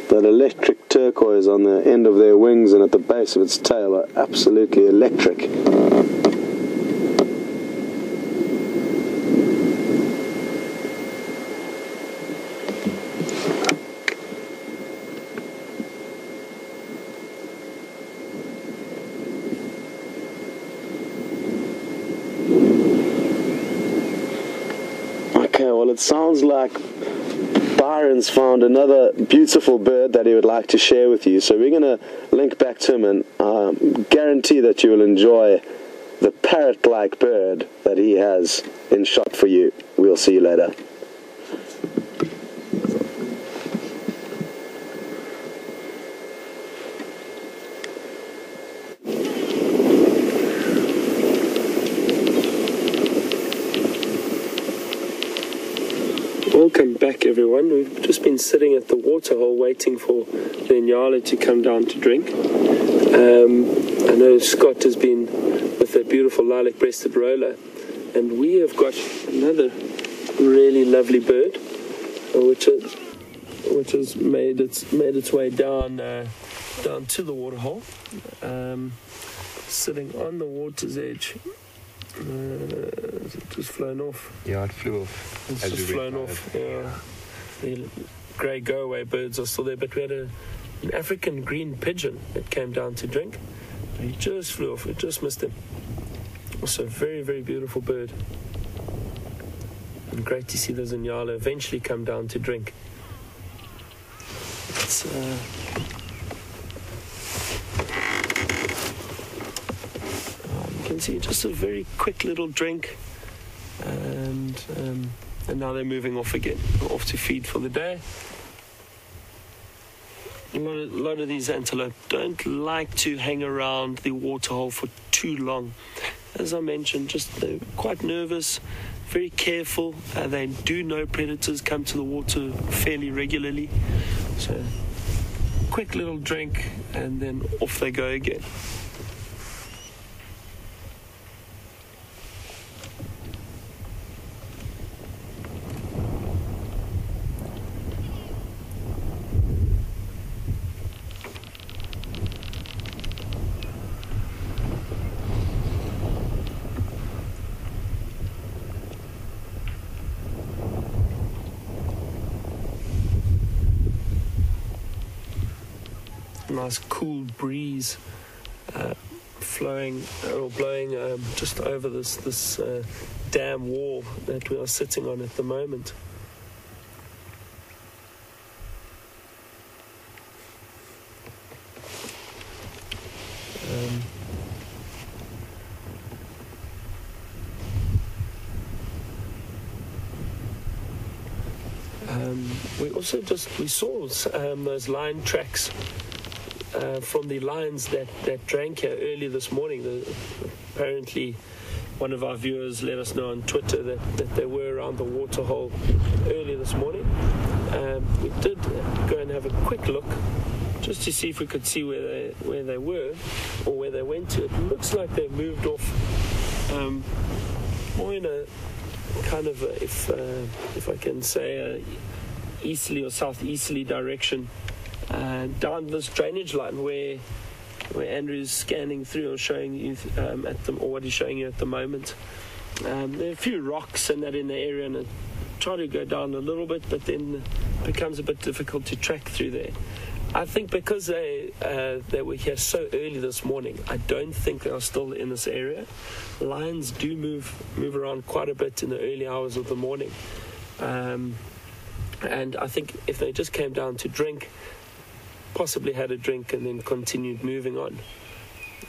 That electric turquoise on the end of their wings and at the base of its tail are absolutely electric. Okay, well, it sounds like Byron's found another beautiful bird that he would like to share with you. So we're going to link back to him and guarantee that you will enjoy the parrot-like bird that he has in shot for you. We'll see you later. Welcome back, everyone. We've just been sitting at the waterhole waiting for the Inyala to come down to drink. I know Scott has been with that beautiful lilac-breasted roller, and we have got another really lovely bird, which has made its way down to the waterhole, sitting on the water's edge. It just flown off. Yeah, it flew off. It's just flown off. Yeah. The grey go-away birds are still there, but we had an African green pigeon that came down to drink. He just flew off. It just missed him. Also a very, very beautiful bird. And great to see those Inyala eventually come down to drink. It's you can see just a very quick little drink, and now they're moving off again, off to feed for the day. A lot of these antelope don't like to hang around the waterhole for too long. As I mentioned, they're quite nervous, very careful. They do know predators come to the water fairly regularly. So, quick little drink, and then off they go again. Nice cool breeze flowing or blowing just over this dam wall that we are sitting on at the moment. We saw those lion tracks from the lions that drank here early this morning. Apparently, one of our viewers let us know on Twitter that they were around the waterhole early this morning. We did go and have a quick look just to see if we could see where they were or where they went to. It looks like they moved off more in a kind of if I can say easterly or southeasterly direction down this drainage line where Andrew's scanning through or showing you or what he's showing you at the moment. There are a few rocks and that in the area, and I try to go down a little bit, but then it becomes a bit difficult to track through there. I think because they were here so early this morning, I don't think they are still in this area. Lions do move around quite a bit in the early hours of the morning. And I think if they just came down to drink, possibly had a drink and then continued moving on.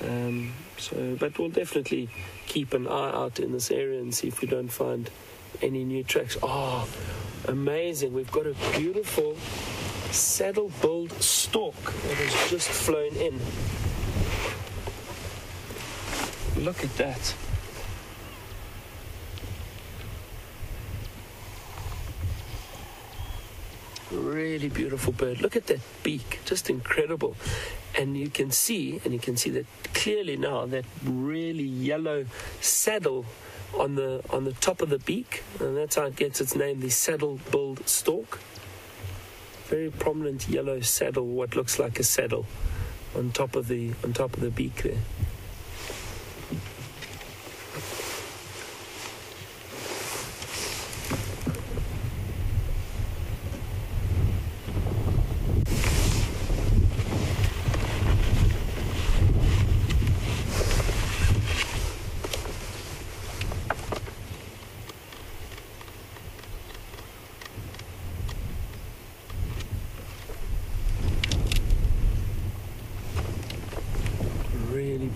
But we'll definitely keep an eye out in this area and see if we don't find any new tracks. Oh, amazing. We've got a beautiful saddle-billed stork that has just flown in. Look at that. Really beautiful bird. Look at that beak, just incredible. And you can see that clearly now, that really yellow saddle on the top of the beak, and that's how it gets its name, the saddle-billed stork. Very prominent yellow saddle, what looks like a saddle, on top of the beak there.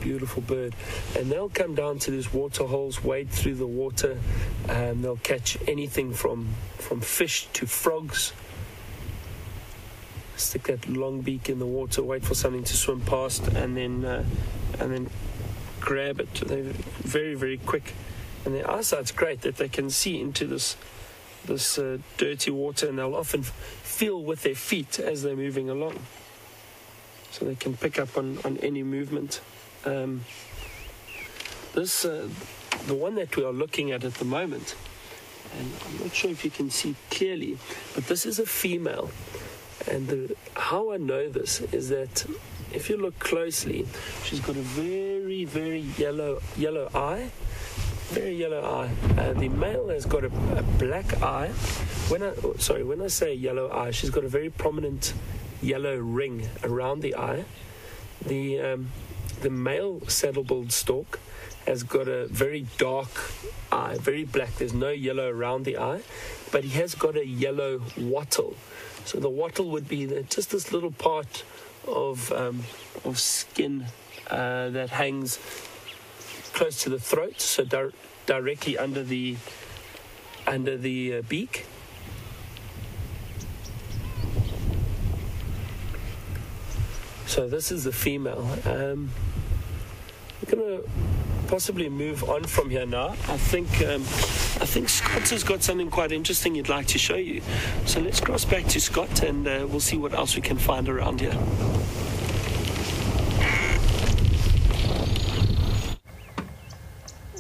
Beautiful bird, and they'll come down to these water holes, wade through the water, and they'll catch anything from fish to frogs. Stick that long beak in the water, wait for something to swim past, and then grab it. They're very, very quick, and their eyesight's great that they can see into this dirty water, and they'll often feel with their feet as they're moving along, so they can pick up on any movement. The one that we are looking at the moment, and I'm not sure if you can see clearly, but this is a female. And how I know this is that if you look closely, she's got a very, very yellow eye. Very yellow eye. The male has got a black eye. When I say yellow eye, she's got a very prominent yellow ring around the eye. The male saddle-billed stork has got a very dark eye, very black. There's no yellow around the eye, but he has got a yellow wattle. So the wattle would be just this little part of skin that hangs close to the throat, so directly under the beak. So this is the female. We're going to possibly move on from here now. I think Scott has got something quite interesting he'd like to show you. So let's cross back to Scott and we'll see what else we can find around here.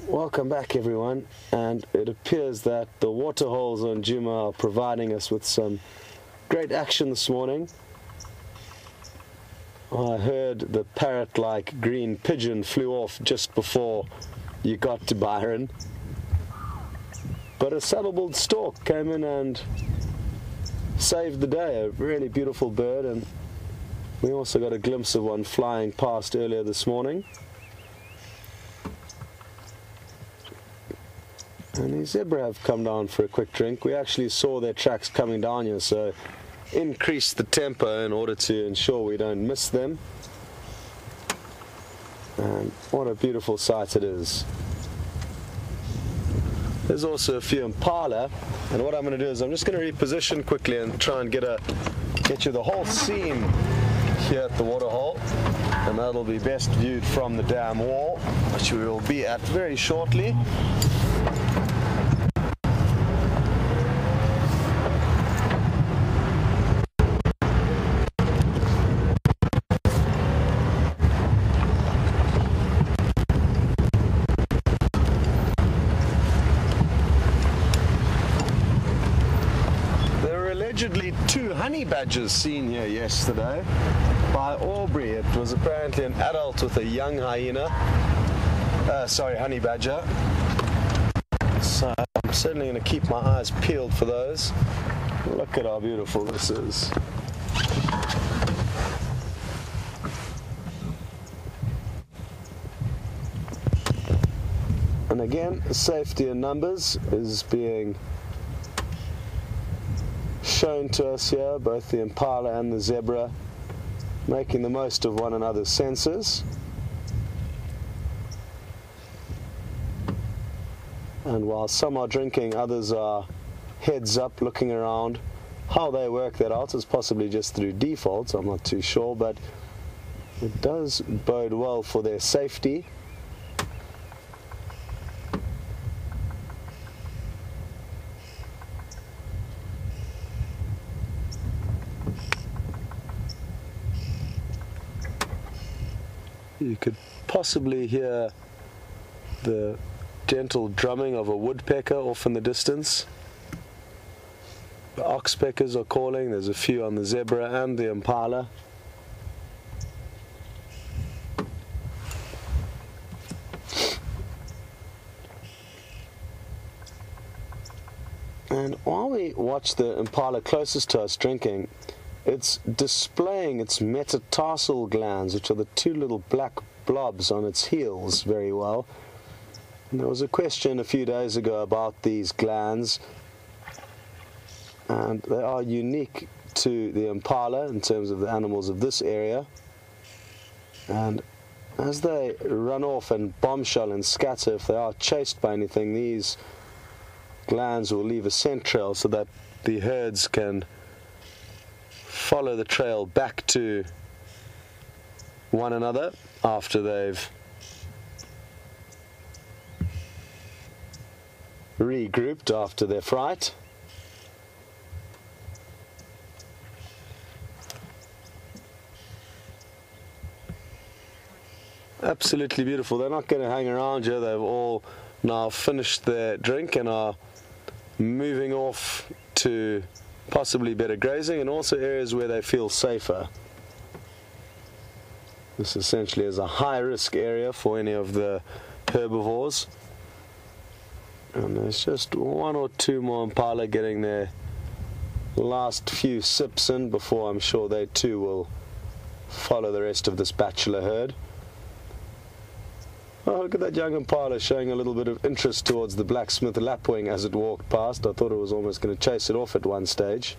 Welcome back, everyone, and it appears that the water holes on Djuma are providing us with some great action this morning. I heard the parrot-like green pigeon flew off just before you got to Byron. But a saddle-billed stork came in and saved the day. A really beautiful bird, and we also got a glimpse of one flying past earlier this morning. And the zebra have come down for a quick drink. We actually saw their tracks coming down here, so increase the tempo in order to ensure we don't miss them. And what a beautiful sight it is. There's also a few impala, and what I'm going to do is I'm just going to reposition quickly and try and get you the whole scene here at the waterhole, and that'll be best viewed from the dam wall, which we will be at very shortly. Allegedly 2 honey badgers seen here yesterday by Aubrey. It was apparently an adult with a young hyena, honey badger. So I'm certainly going to keep my eyes peeled for those. Look at how beautiful this is. And again, safety in numbers is being shown to us here, both the impala and the zebra making the most of one another's senses. And while some are drinking, others are heads up looking around. How they work that out is possibly just through default, I'm not too sure, but it does bode well for their safety. You could possibly hear the gentle drumming of a woodpecker off in the distance. The oxpeckers are calling. There's a few on the zebra and the impala. And while we watch the impala closest to us drinking, it's displaying its metatarsal glands, which are the 2 little black blobs on its heels, very well. And there was a question a few days ago about these glands, and they are unique to the impala in terms of the animals of this area. And as they run off and bombshell and scatter, if they are chased by anything, these glands will leave a scent trail so that the herds can follow the trail back to one another after they've regrouped after their fright. Absolutely beautiful. They're not going to hang around here. They've all now finished their drink and are moving off to possibly better grazing and also areas where they feel safer. This essentially is a high-risk area for any of the herbivores. And there's just 1 or 2 more impala getting their last few sips in before I'm sure they too will follow the rest of this bachelor herd. Oh, look at that young impala showing a little bit of interest towards the blacksmith lapwing as it walked past. I thought it was almost going to chase it off at one stage,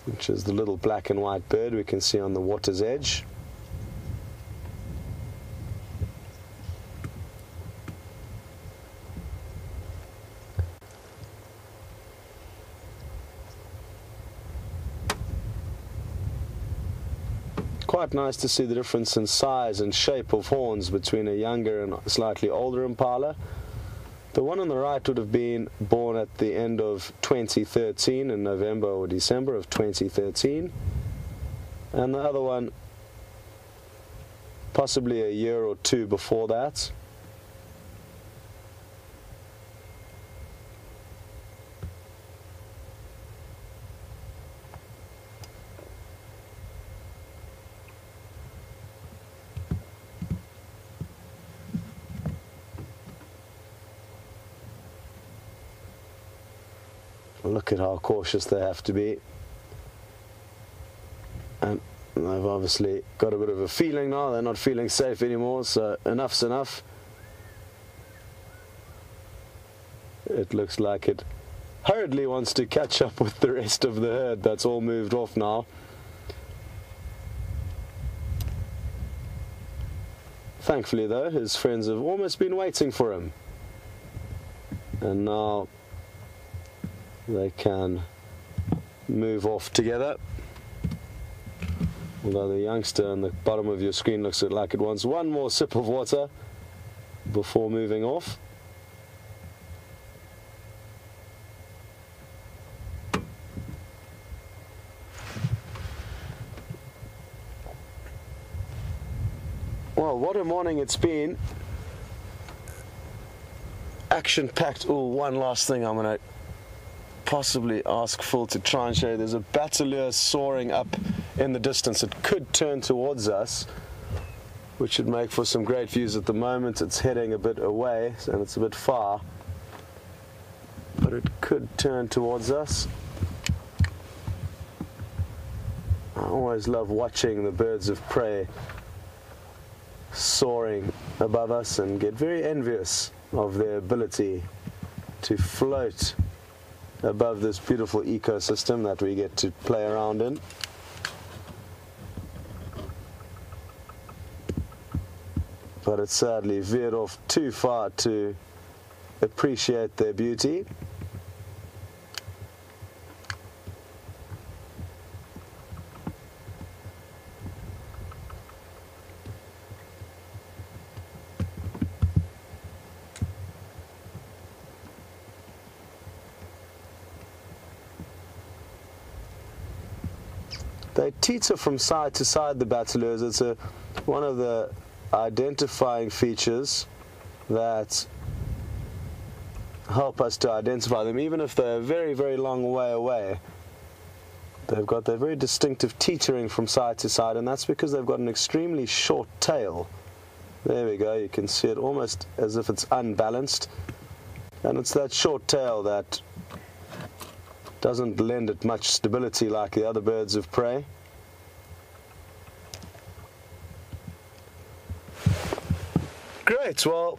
which is the little black and white bird we can see on the water's edge. Quite nice to see the difference in size and shape of horns between a younger and slightly older impala. The one on the right would have been born at the end of 2013, in November or December of 2013, and the other one possibly a year or 2 before that. Look at how cautious they have to be. And they've obviously got a bit of a feeling now. They're not feeling safe anymore, so enough's enough. It looks like it hurriedly wants to catch up with the rest of the herd. That's all moved off now. Thankfully, though, his friends have almost been waiting for him. And now they can move off together. Although the youngster on the bottom of your screen looks like it wants one more sip of water before moving off. Well, what a morning it's been. Action-packed. Oh, one last thing I'm going to possibly ask Phil to try and show you. There's a Bateleur soaring up in the distance. It could turn towards us, which would make for some great views. At the moment it's heading a bit away and it's a bit far, but it could turn towards us. I always love watching the birds of prey soaring above us and get very envious of their ability to float above this beautiful ecosystem that we get to play around in. But it's sadly veered off too far to appreciate their beauty. They teeter from side to side, the Bateleurs. It's one of the identifying features that help us to identify them, even if they're a very, very long way away. They've got their very distinctive teetering from side to side, and that's because they've got an extremely short tail. There we go, you can see it almost as if it's unbalanced, and it's that short tail that doesn't lend it much stability like the other birds of prey. Great, well,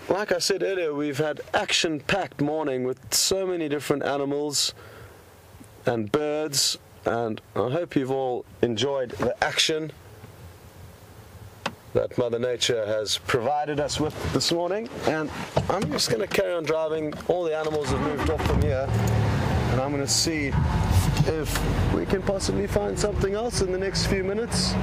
like I said earlier, we've had action-packed morning with so many different animals and birds, and I hope you've all enjoyed the action that Mother Nature has provided us with this morning. And I'm just going to carry on driving. All the animals have moved off from here, and I'm going to see if we can possibly find something else in the next few minutes.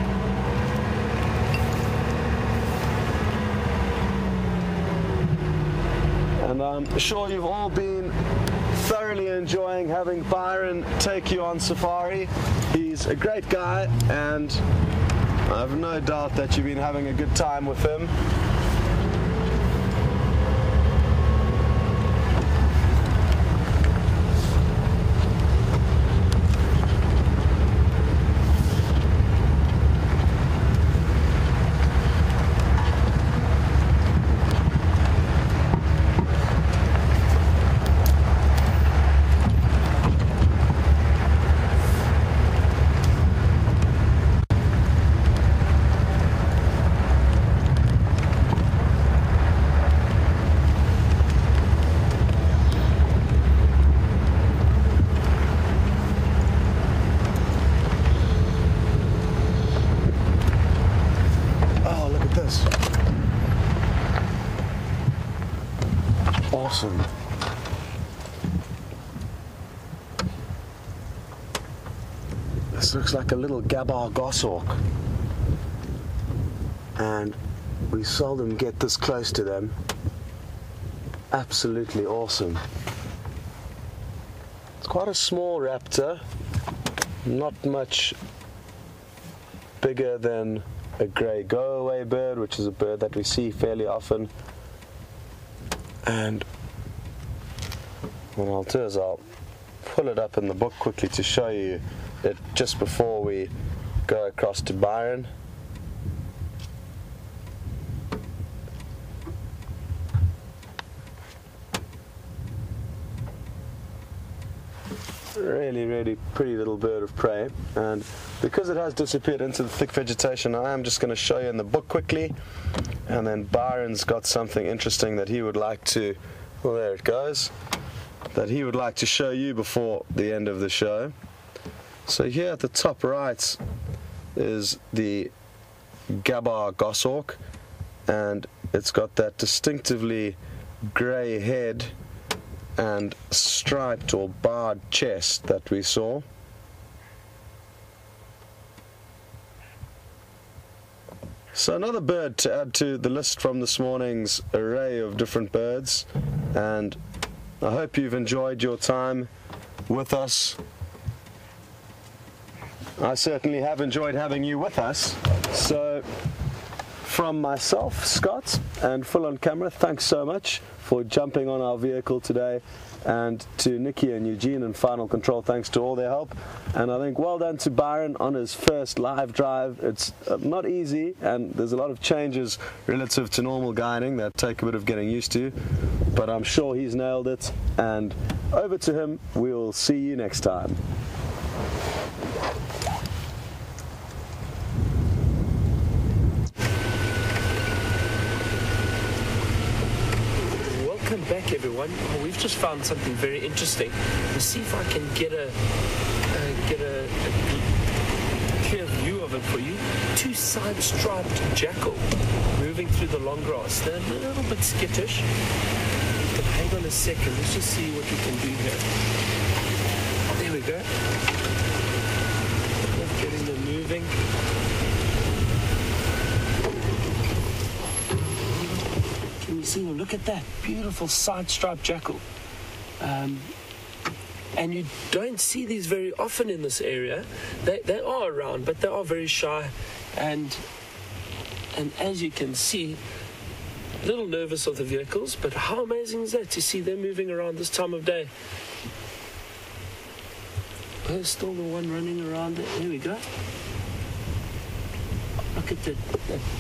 And I'm sure you've all been thoroughly enjoying having Byron take you on safari. He's a great guy, and I have no doubt that you've been having a good time with him. Awesome. This looks like a little Gabar goshawk, and we seldom get this close to them. Absolutely awesome. It's quite a small raptor, not much bigger than a grey go-away bird, which is a bird that we see fairly often. And what I'll do is I'll pull it up in the book quickly to show you it just before we go across to Byron. Really, really pretty little bird of prey, and because it has disappeared into the thick vegetation, I am just going to show you in the book quickly, and then Byron's got something interesting that he would like to, well, there it goes, that he would like to show you before the end of the show. So here at the top right is the Gabar goshawk, and it's got that distinctively grey head and striped or barred chest that we saw. So another bird to add to the list from this morning's array of different birds, and I hope you've enjoyed your time with us. I certainly have enjoyed having you with us. So from myself, Scott, and Full on Camera, thanks so much for jumping on our vehicle today, and to Nikki and Eugene and Final Control, thanks to all their help. And I think well done to Byron on his first live drive. It's not easy, and there's a lot of changes relative to normal guiding that take a bit of getting used to, but I'm sure he's nailed it. And over to him. We'll see you next time. Welcome back, everyone. We've just found something very interesting. Let's see if I can get a clear view of it for you. Two side-striped jackal moving through the long grass. They're a little bit skittish. But hang on a second. Let's just see what we can do here. There we go. Getting them moving. Can you see them? Look at that beautiful side-striped jackal. And you don't see these very often in this area. They are around, but they are very shy. And as you can see, a little nervous of the vehicles, but how amazing is that to see them moving around this time of day? There's still the one running around there. There we go. Look at that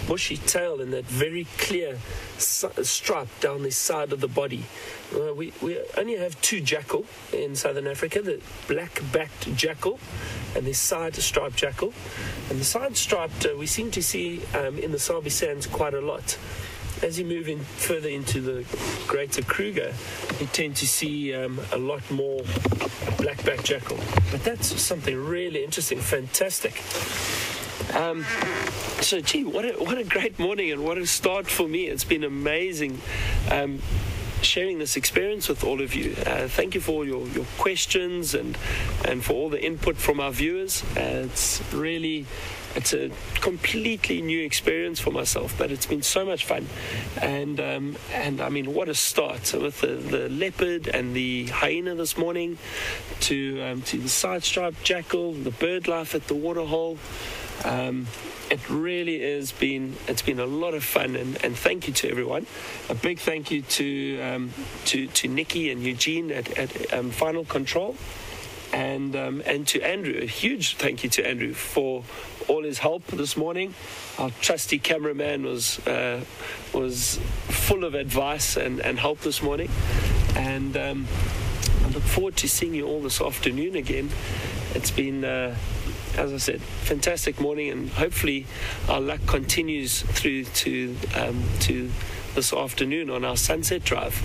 bushy tail and that very clear stripe down the side of the body. We only have two jackal in Southern Africa, the black-backed jackal and the side-striped jackal. And the side-striped we seem to see in the Sabi Sands quite a lot. As you move in further into the Greater Kruger, you tend to see a lot more black-backed jackal. But that's something really interesting, fantastic. So, gee, what a great morning, and what a start for me. It's been amazing sharing this experience with all of you. Thank you for all your questions and for all the input from our viewers. It's a completely new experience for myself, but it's been so much fun. And I mean, what a start with the leopard and the hyena this morning, to the side-striped jackal, the bird life at the waterhole. It really it's been a lot of fun, and thank you to everyone. A big thank you to Nikki and Eugene at Final Control, and to Andrew. A huge thank you to Andrew for all his help this morning. Our trusty cameraman was full of advice and help this morning, and I look forward to seeing you all this afternoon again. It's been as I said, fantastic morning, and hopefully our luck continues through to this afternoon on our sunset drive.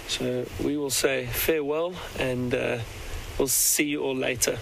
So we will say farewell, and we'll see you all later.